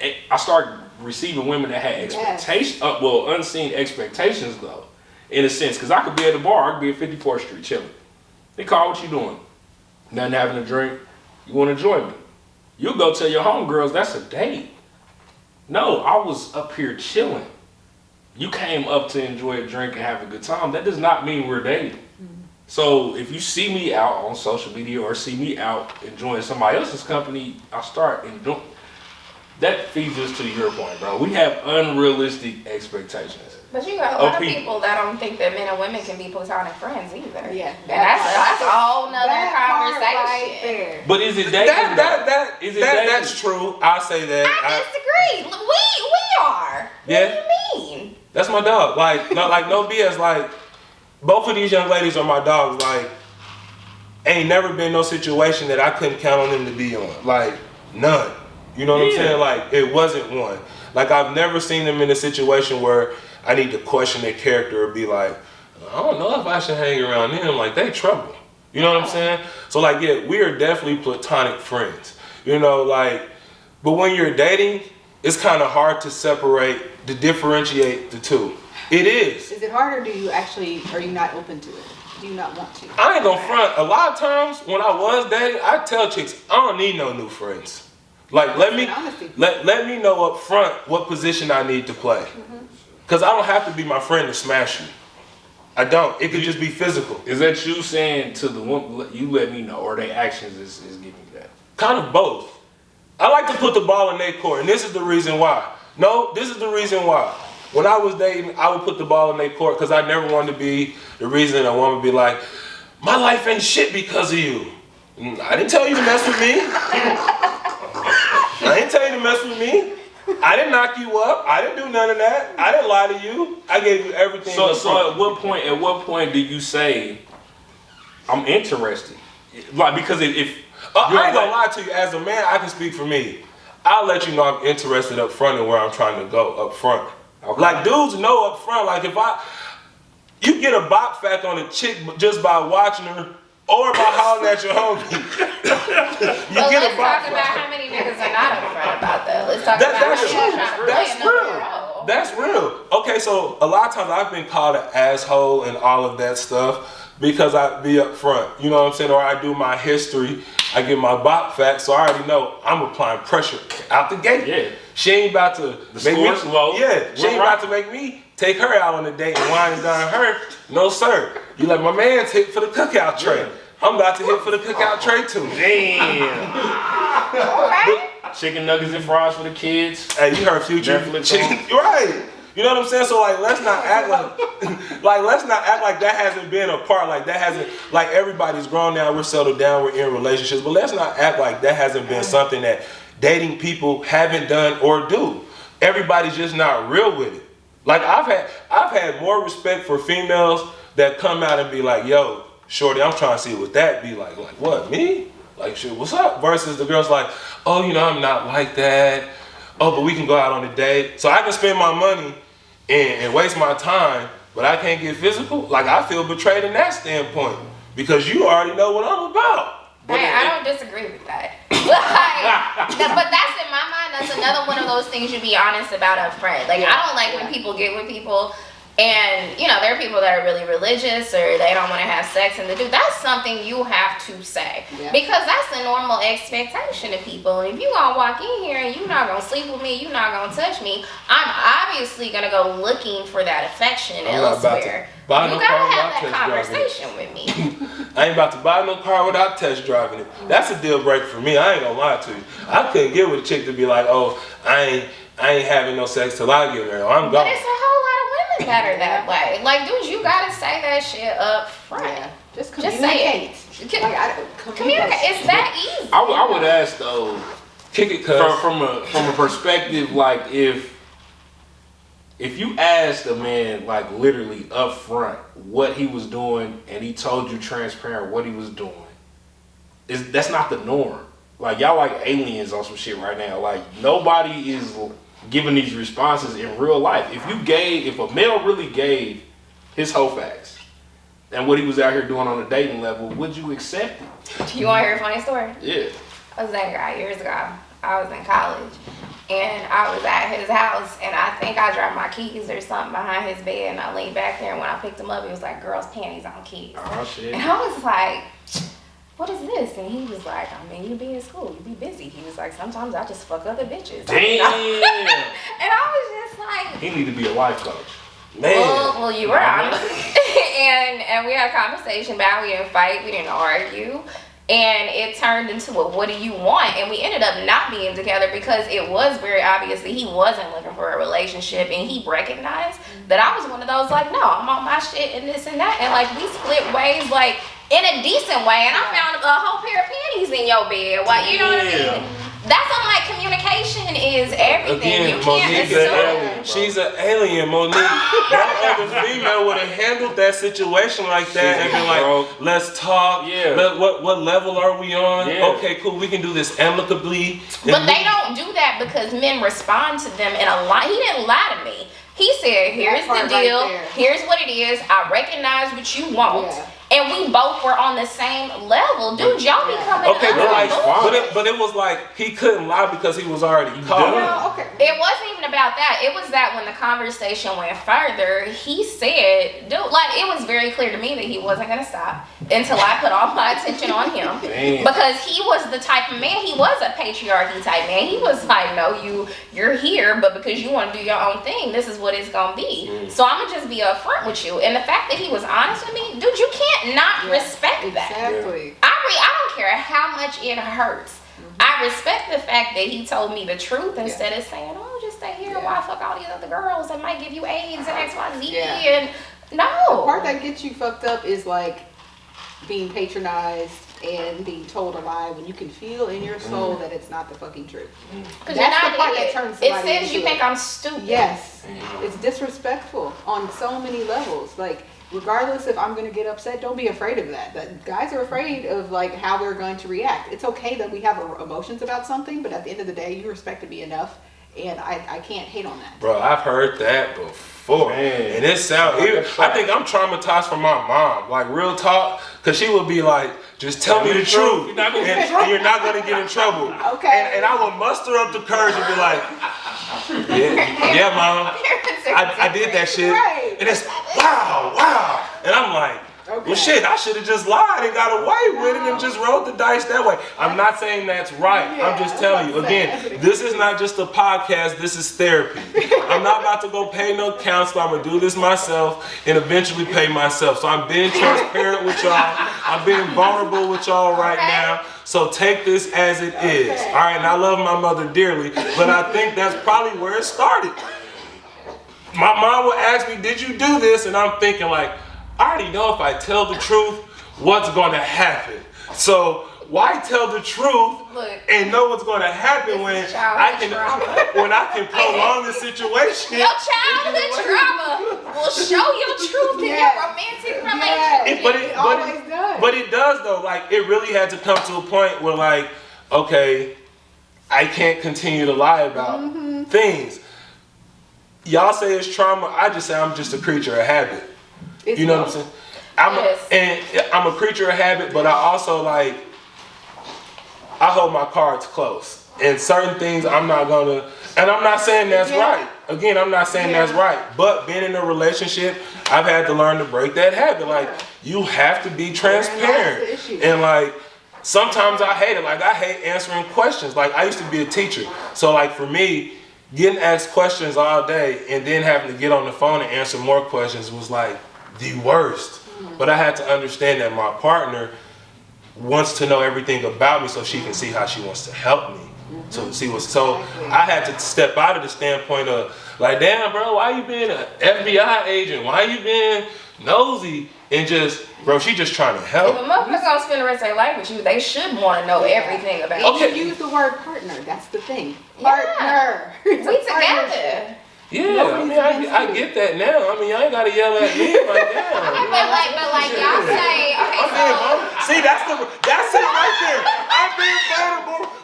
I started receiving women that had expectations, unseen expectations, though, in a sense. Because I could be at the bar, I could be at 54th Street chilling. They call, what you doing? Nothing, having a drink. You want to join me? You go tell your homegirls that's a date. No, I was up here chilling. you came up to enjoy a drink and have a good time. That does not mean we're dating. So if you see me out on social media or see me out enjoying somebody else's company, I start enjoying. That feeds us to your point, bro. We have unrealistic expectations. But you got a lot of people that don't think that men and women can be platonic friends either. Yeah. And that's a whole nother conversation. But is it dating? That's true. I'll say that. I disagree. We are. Yeah. What do you mean? That's my dog. No BS. Like, both of these young ladies are my dogs. Like, ain't never been no situation that I couldn't count on them to be on. Like, none. You know what I'm saying? Like, it wasn't one. Like, I've never seen them in a situation where I need to question their character or be like, I don't know if I should hang around them. Like, they trouble. You know what I'm saying? So, like, yeah, we are definitely platonic friends. You know, like, but when you're dating, it's kind of hard to differentiate the two. It is. Is it hard, or are you not open to it? Do you not want to? I ain't gonna front. A lot of times when I was dating, I tell chicks, I don't need no new friends. Like, let me know up front what position I need to play. Because I don't have to be my friend to smash you. I don't. It could just be physical. Is that you saying to the woman, you let me know, or their actions is giving you that? Kind of both. I like to put the ball in their court, and this is the reason why. No, this is the reason why. When I was dating, I would put the ball in their court because I never wanted to be the reason a woman be like, my life ain't shit because of you. I didn't tell you to mess with me. I didn't tell you to mess with me. I didn't knock you up. I didn't do none of that. I didn't lie to you. I gave you everything. So at what point do you say, I'm interested? Like, because if I ain't gonna lie to you, as a man, I can speak for me. I'll let you know I'm interested up front and where I'm trying to go up front. Okay. Like, dudes know up front, like, you get a bop fact on a chick just by watching her or by hollering at your homie. Let's talk about how many niggas are not up front about that. Let's talk about how many are trying to play another role. That's real. Okay, so a lot of times I've been called an asshole and all of that stuff because I be up front. You know what I'm saying? Or I do my history. I get my bop facts, so I already know I'm applying pressure out the gate. Yeah. She ain't about to make me low. Yeah, she ain't about to make me take her out on a date and wine and dine her. No, sir. You let my man's hit for the cookout tray. Yeah. I'm about to hit for the cookout tray too. Damn. Alright. Chicken nuggets and fries for the kids. Hey, you heard Future. Chicken, right. You know what I'm saying? So like, let's not act like that hasn't been a part. Like that hasn't, like everybody's grown now, we're settled down, we're in relationships. But let's not act like that hasn't been something that dating people haven't done or do. Everybody's just not real with it. Like I've had more respect for females that come out and be like, yo, shorty, I'm trying to see what that be like. Like what, me? Like shit, what's up? Versus the girls like, oh, you know, I'm not like that. Oh, but we can go out on a date. So I can spend my money and waste my time, but I can't get physical. Like I feel betrayed in that standpoint because you already know what I'm about. Hey, I don't disagree with that. But that's in my mind, that's another one of those things you be honest about up front. Like I don't like when people get with people and, you know, there are people that are really religious or they don't want to have sex and that's something you have to say. Yeah. Because that's the normal expectation of people. And if you gonna walk in here and you're not gonna sleep with me, you're not gonna touch me, I'm obviously gonna go looking for that affection elsewhere. You gotta have that conversation with me. I ain't about to buy no car without test driving it. That's a deal breaker for me. I ain't gonna lie to you. I couldn't get with a chick to be like, oh, I ain't having no sex till I get married. I'm gone. But it's a whole lot of women that are that way. Like, dude, you gotta say that shit up front. Yeah. Just communicate. Communicate. It's that easy. I would ask though, kick it, from a perspective like if you asked a man like literally up front what he was doing and he told you transparent what he was doing, that's not the norm. Like y'all like aliens on some shit right now. Like nobody is giving these responses in real life. If a male really gave his whole facts and what he was out here doing on a dating level, would you accept it? You want to hear a funny story? Yeah. I was dating a guy years ago. I was in college and I was at his house and I think I dropped my keys or something behind his bed and I leaned back there and when I picked him up, he was like, girls' panties on keys. Oh shit. And I was like, what is this? And he was like, I mean, you be in school, you be busy. He was like, sometimes I just fuck other bitches. Damn. And I was just like, he need to be a life coach. Man. Well, you were honest. and we had a conversation about it. We didn't fight, we didn't argue. And it turned into a what do you want? And we ended up not being together because it was very obvious that he wasn't looking for a relationship, and he recognized that I was one of those like, no, I'm on my shit and this and that. And like we split ways like in a decent way, and I found a whole pair of panties in your bed. Like, you know what I mean? That's what I'm like, communication is everything. Again, You can't Monique's assume. an alien. She's an alien, Monique. No other female would have handled that situation like that and been like, let's talk. Yeah. What level are we on? Yeah. Okay, cool. We can do this amicably. But they don't do that because men respond to them in a lie. He didn't lie to me. He said, here's the deal. Here's what it is. I recognize what you want. Yeah. And we both were on the same level. Dude, y'all be coming Okay, but it was like he couldn't lie because he was already caught. Well, okay. It wasn't even about that. It was that when the conversation went further, he said, dude, like it was very clear to me that he wasn't gonna stop until I put all my attention on him. Damn. Because he was the type of man, he was a patriarchy type man. He was like, no, you're here, but because you want to do your own thing, this is what it's gonna be. So I'm gonna just be upfront with you. And the fact that he was honest with me, dude, you can't not respect that. Exactly. I don't care how much it hurts. I respect the fact that he told me the truth instead of saying, oh, just stay here and why fuck all these other girls that might give you AIDS and XYZ. And no. The part that gets you fucked up is like being patronized and being told a lie when you can feel in your soul that it's not the fucking truth. Because that's the part that turns somebody it says into you think I'm stupid. Yes. It's disrespectful on so many levels. Like, regardless if I'm going to get upset, don't be afraid of that. That guys are afraid of like how we're going to react. It's okay that we have emotions about something, but at the end of the day, you respected me enough, and I can't hate on that. Bro, I've heard that before. Man. And it sounds, I think I'm traumatized from my mom. Like, real talk, because she would be like, just tell me the truth, and you're not going to get in trouble. Okay. And I would muster up the courage and be like, yeah, mom, I did that shit. Right. And it's, wow. And I'm like, well, shit, I should have just lied and got away with it and just rolled the dice that way. I'm not saying that's right. I'm just telling you, again, this is not just a podcast, this is therapy. I'm not about to go pay no counselor. I'm going to do this myself and eventually pay myself. So I'm being transparent with y'all. I'm being vulnerable with y'all right now. So take this as it is. All right, and I love my mother dearly, but I think that's probably where it started. My mom would ask me, did you do this? And I'm thinking like, I already know if I tell the truth, what's going to happen. So why tell the truth and know what's going to happen when I can prolong the situation? Your childhood trauma will show your truth in your romantic relationship. But it does though. Like, it really had to come to a point where like, okay, I can't continue to lie about things. Y'all say it's trauma. I just say I'm just a creature of habit. You know what I'm saying? I'm a creature of habit, but I also like, I hold my cards close. And certain things I'm not gonna, and I'm not saying that's right. Again, I'm not saying that's right. But being in a relationship, I've had to learn to break that habit. Like, you have to be transparent. And like, sometimes I hate it. Like, I hate answering questions. Like, I used to be a teacher. So like for me, getting asked questions all day and then having to get on the phone and answer more questions was like the worst. But I had to understand that my partner wants to know everything about me so she can see how she wants to help me. So I had to step out of the standpoint of like, damn, bro, why you being an FBI agent? Why you being nosy? And just, bro, she just trying to help. If a motherfucker gonna spend the rest of their life with you, they should want to know everything about you. Okay. You use the word partner. That's the thing. Partner. We together. Yeah, I mean, I get that now. I mean, y'all ain't gotta yell at me like that. But like y'all say, okay, see, that's it right there.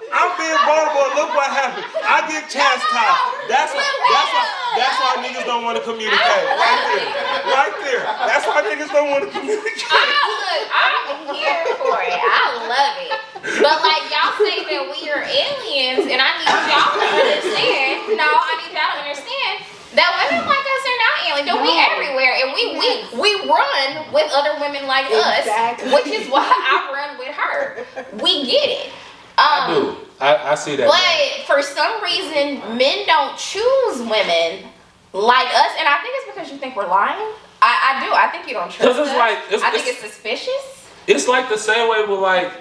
I'm being vulnerable. Look what happened. I get chastised. That's why niggas don't want to communicate. Right there. That's why niggas don't want to communicate. I'm here for it. I love it. But like y'all say that we are aliens, and I need y'all to understand. No, I need y'all to understand that women like us are not aliens. We everywhere, and we run with other women like us, which is why I run with her. We get it. I do. I see that. But for some reason, men don't choose women like us, and I think it's because you think we're lying. I do. I think you don't trust 'Cause it's us. like- I think it's suspicious. It's like the same way with like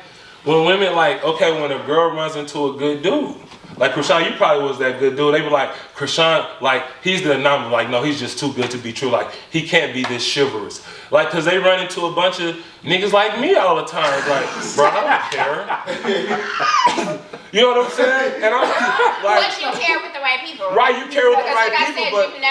when women like, okay, when a girl runs into a good dude. Like Krishan, you probably was that good dude. They were like, Krishan, like, he's the anomaly. Like, no, he's just too good to be true. Like, he can't be this chivalrous. Like, cause they run into a bunch of niggas like me all the time. It's like, bro, I don't care. You know what I'm saying? And I'm like, But you care with the right people. right, you care with the Because right like people, I said, but you've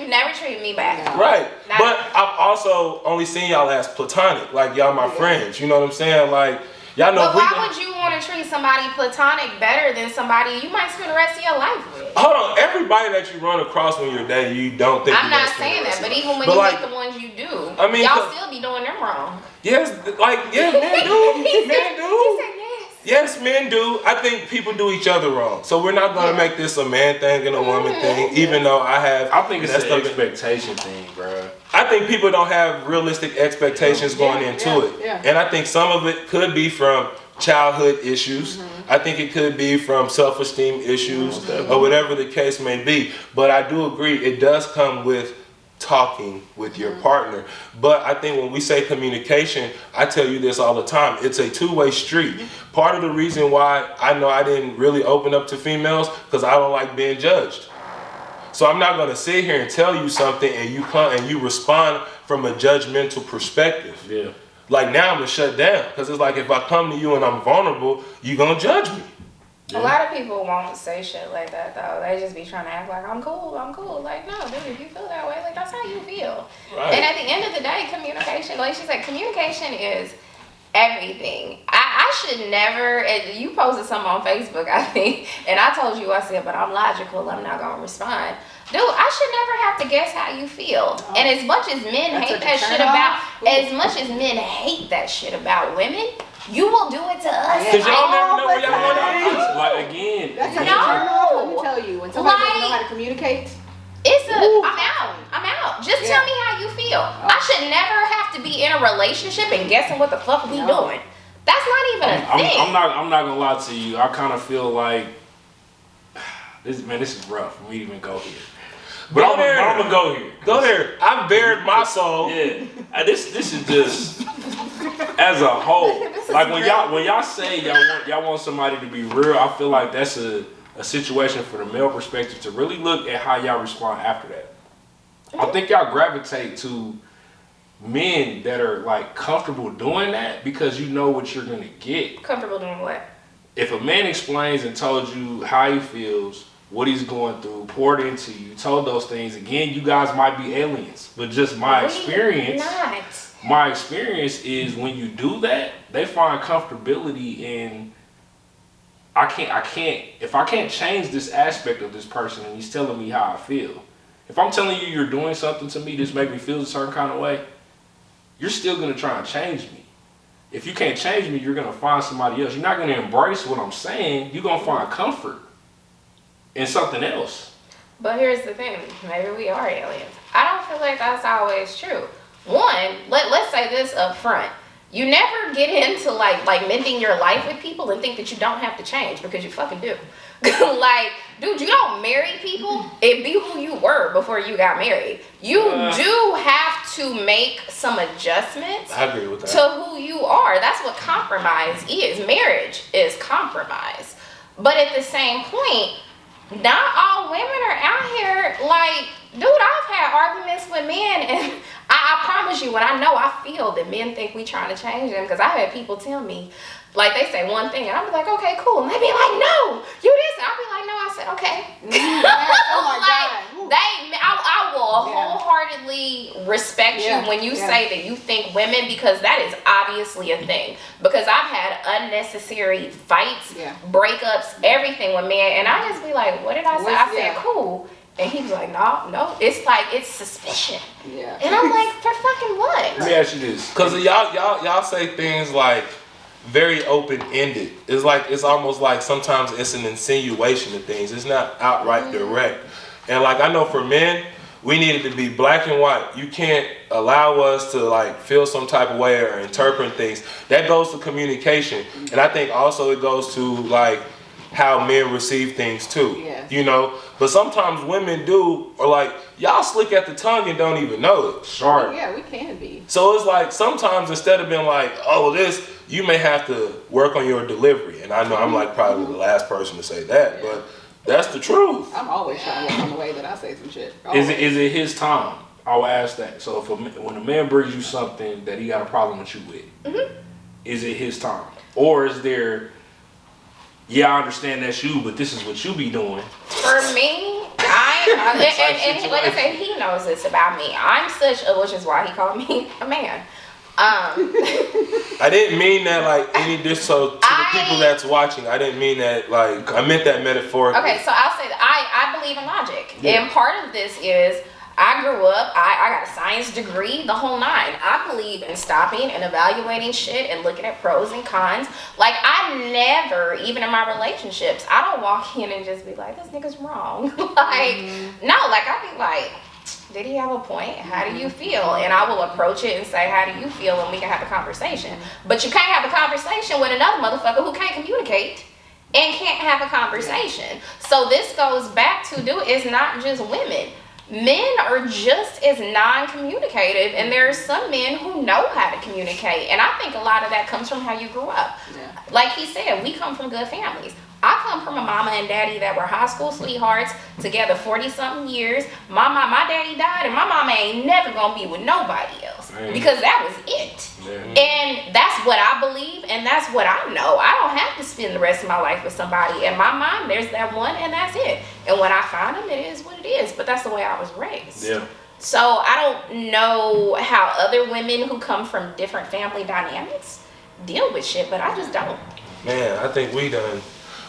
never treated me back. right. Not- But I've also only seen y'all as platonic. Like, y'all my friends. You know what I'm saying? Like, y'all know. But why would you want to treat somebody platonic better than somebody you might spend the rest of your life with? Hold on, everybody that you run across when you're dating, you don't think. I'm you're not gonna spend saying the rest that, but of your even when life. you But get the ones you do, I mean, y'all still be doing them wrong. yes, like men do, men do. He said yes. Yes, men do. I think people do each other wrong. So we're not gonna make this a man thing and a woman thing, even though I think it's an expectation thing, bro. I think people don't have realistic expectations going into it. Yeah. And I think some of it could be from childhood issues. I think it could be from self-esteem issues or whatever the case may be. But I do agree, it does come with talking with your partner. But I think when we say communication, I tell you this all the time, it's a two-way street. Part of the reason why I know I didn't really open up to females, because I don't like being judged. So I'm not gonna sit here and tell you something and you come and you respond from a judgmental perspective. Yeah. Like now I'm gonna shut down, because it's like if I come to you and I'm vulnerable, you gonna judge me. A lot of people won't say shit like that though. They just be trying to act like I'm cool. Like, no, dude, if you feel that way, like that's how you feel. Right. And at the end of the day, communication, like she said, communication is everything. I should never, you posted something on Facebook, I think, and I told you, I said, but I'm logical, I'm not gonna respond. Dude, I should never have to guess how you feel. And as much as men hate that shit about women, you will do it to us. Cause y'all never know where y'all all wanna the be. time. Like again, That's a No. turn on, let me tell you. When somebody doesn't know Like- how to communicate, I'm out. Just Yeah. tell me how you feel. I should never have to be in a relationship and guessing what the fuck we No. doing. That's not even a thing. I'm not gonna lie to you. I kind of feel like this is rough for me to even go here. But Go I'm there. gonna go here. Go there. I've bared my soul. Yeah, this is just as a whole. Like when y'all say y'all want somebody to be real, I feel like that's a situation for the male perspective to really look at how y'all respond after that. I think y'all gravitate to men that are like comfortable doing that because you know what you're gonna get. Comfortable doing what? If a man explains and told you how he feels, what he's going through, poured into you, told those things, again, you guys might be aliens. But just my experience is when you do that, they find comfortability in if I can't change this aspect of this person and he's telling me how I feel. If I'm telling you you're doing something to me that's making me feel a certain kind of way, you're still gonna try and change me. If you can't change me, you're gonna find somebody else. You're not gonna embrace what I'm saying. You're gonna find comfort in something else. But here's the thing, maybe we are aliens. I don't feel like that's always true. One, let's say this up front. You never get into like mending your life with people and think that you don't have to change, because you fucking do. Like, dude, you don't marry people and be who you were before you got married. You do have to make some adjustments I agree with that. to who you are. That's what compromise is. Marriage is compromise. But at the same point, not all women are out here like, dude, I've had arguments with men, and I promise you, when I know, I feel that men think we trying to change them, because I've had people tell me, like, they say one thing and I'll be like, okay, cool, and they be like, no, you this, and I'll be like, no. I said, okay. Oh my God. I will wholeheartedly respect you when you say that you think women, because that is obviously a thing. Because I've had unnecessary fights, breakups, everything with men, and I just be like, what did I say? I said, cool. And he was like, no, it's like, it's suspicion. Yeah. And I'm like, for fucking what? Let me ask you this. Because y'all say things like very open-ended. It's like, it's almost like sometimes it's an insinuation of things. It's not outright direct. And like, I know for men, we needed to be black and white. You can't allow us to like feel some type of way or interpret things. That goes to communication. And I think also it goes to like how men receive things too. Yes. You know, but sometimes women are like, y'all slick at the tongue and don't even know it. Sharp. Yeah, we can be. So it's like sometimes instead of being like, oh, this, you may have to work on your delivery. And I know I'm like probably the last person to say that, but that's the truth. I'm always trying to work on the way that I say some shit. Is it his time? I will ask that. So when a man brings you something that he got a problem with you with, is it his time? Or is there, I understand that's you, but this is what you be doing. For me, and like I said, he knows this about me. I'm such a, which is why he called me a man. I didn't mean that like any diss. So to the people that's watching, I didn't mean that like, I meant that metaphorically. Okay, so I'll say that I believe in logic. And part of this is, I grew up, I got a science degree, the whole nine. I believe in stopping and evaluating shit and looking at pros and cons. Like, I never, even in my relationships, I don't walk in and just be like, this nigga's wrong. Like, no, like, I be like, did he have a point? How do you feel? And I will approach it and say, how do you feel? And we can have a conversation. But you can't have a conversation with another motherfucker who can't communicate and can't have a conversation. So this goes back to, it's not just women. Men are just as non-communicative, and there are some men who know how to communicate. And I think a lot of that comes from how you grew up. Yeah. Like he said, we come from good families. I come from a mama and daddy that were high school sweethearts together 40-something years. My daddy died, and my mama ain't never gonna be with nobody else because that was it. And that's what I believe, and that's what I know. I don't have to spend the rest of my life with somebody. In my mind, there's that one, and that's it. And when I find him, it is what it is. But that's the way I was raised. Yeah. So I don't know how other women who come from different family dynamics deal with shit, but I just don't. Man, I think we done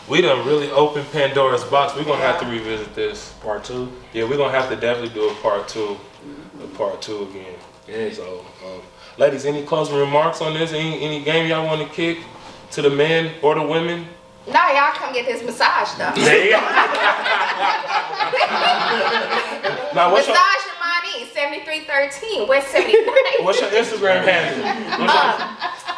really opened Pandora's box. We're gonna have to revisit this. Part 2? Yeah, we're gonna have to definitely do a part 2 again. Yeah. So, ladies, any closing remarks on this? Any game y'all want to kick to the men or the women? No, y'all come get this massage stuff. Now, Massage Amani, 7313, West 79th. What's your Instagram handle?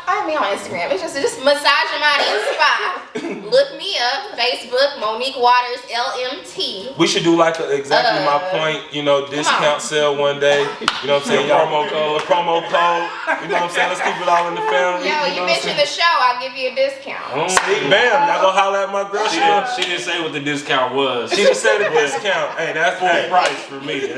I'm on Instagram. It's just Massage Amani and Spa. Look me up. Facebook, Monique Waters, LMT. We should do like exactly my point, discount sale one day. You know what I'm saying? Promo code. You know what I'm saying? Let's keep it all in the family. Yo, you mentioned the show, I'll give you a discount. See, bam, y'all go holler at my girl. She didn't say what the discount was. She just said a discount. Hey, that's full price for me. It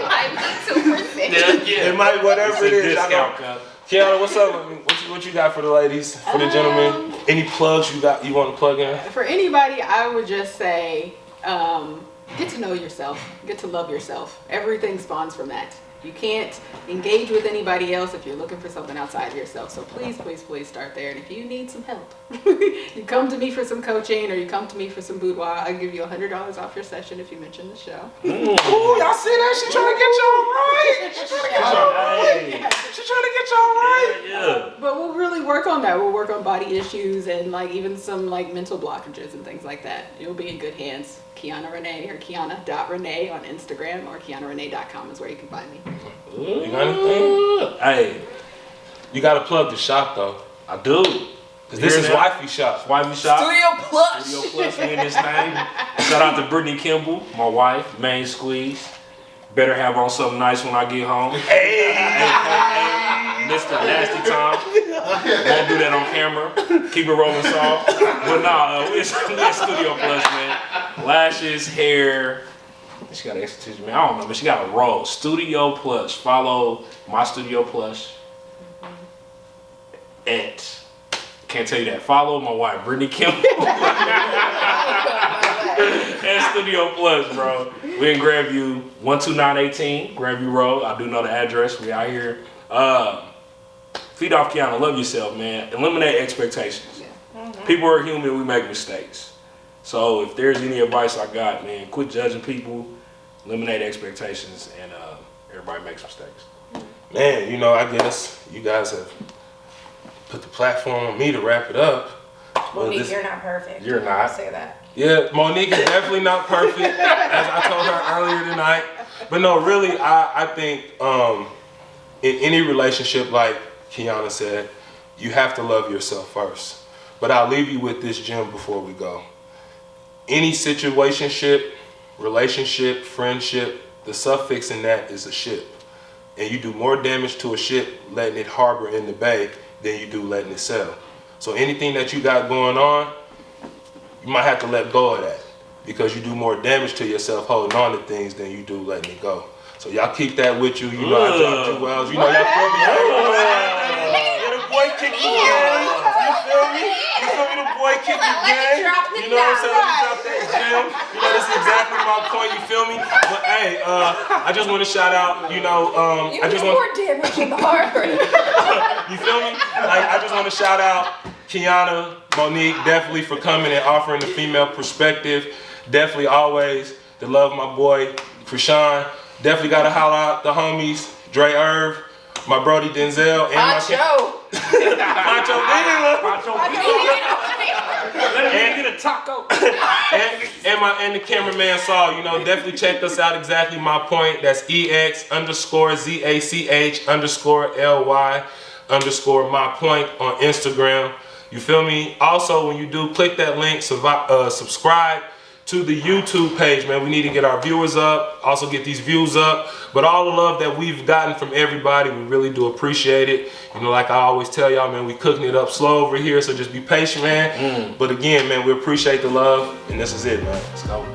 might be 2%. It might, whatever it is. Discount cut. Keyonna, what's up? What you got for the ladies, for the gentlemen? Any plugs you want to plug in? For anybody, I would just say, get to know yourself, get to love yourself. Everything spawns from that. You can't engage with anybody else if you're looking for something outside of yourself. So please, please, please start there. And if you need some help, you come to me for some coaching or you come to me for some boudoir. I'll give you $100 off your session if you mention the show. Ooh, y'all see that? She's trying to get y'all right. She's trying to get y'all right. She's trying to get y'all right. Yeah. But we'll really work on that. We'll work on body issues and like even some like mental blockages and things like that. You'll be in good hands. Keyonna Renea or Keyonna.Renea on Instagram or KeyonnaRenea.com is where you can find me. You got anything? Hey, you got to plug the shop though. I do. Cause this is wifey shop. Wifey shop. Studio Plush. Studio Plush, we in this thing. Shout out to Brittany Kimball, my wife, main squeeze. Better have on something nice when I get home. Hey, Mr. Nasty Tom. Won't do that on camera. Keep it rolling soft. But nah, we're at Studio Plush, man. Lashes, hair. She got an extra tissue, man. I don't know, but she got a roll. Studio Plush. Follow my Studio Plush. Can't tell you that. Follow my wife, Brittany Kimball. And Studio Plush, bro. We in Grandview, 12918, Grandview Road. I do know the address. We out here. Feed off Keyonna. Love yourself, man. Eliminate expectations. People are human. We make mistakes. So if there's any advice I got, man, quit judging people. Eliminate expectations, and everybody makes mistakes. Man, I guess you guys have put the platform on me to wrap it up. Monique, you're not perfect. You're not. I'll say that. Yeah, Monique is definitely not perfect, as I told her earlier tonight. But no, really, I think in any relationship, like Keyonna said, you have to love yourself first. But I'll leave you with this gem before we go. Any situationship, relationship, friendship, the suffix in that is a ship. And you do more damage to a ship letting it harbor in the bay than you do letting it sail. So anything that you got going on, you might have to let go of that, because you do more damage to yourself holding on to things than you do letting it go. So y'all keep that with you. You know, I dropped you wells. You know, y'all feel me? Yeah, the boy kick you gang. You feel me? You feel me? The boy kick you gang. You know what I'm saying? Let me drop that gem. You know, that's exactly my point. You feel me? But hey, I just want to shout out. You know, I just want more damage in the harbor. You feel me? Like, I just want to shout out Keyonna, Monique, definitely for coming and offering the female perspective. Definitely always to love my boy Shawn. Definitely gotta holler out the homies, Dre Irv, my brody Denzel, and Pancho. Pancho Villa. Let him get a taco. and the cameraman Saul. You know, definitely check us out. Exactly my point. That's EX_ZACH_LY_my point on Instagram. You feel me? Also, when you do, click that link, subscribe to the YouTube page, man. We need to get our viewers up, also get these views up. But all the love that we've gotten from everybody, we really do appreciate it. You know, like I always tell y'all, man, we cooking it up slow over here, so just be patient, man. But again, man, we appreciate the love, and this is it, man. Let's go.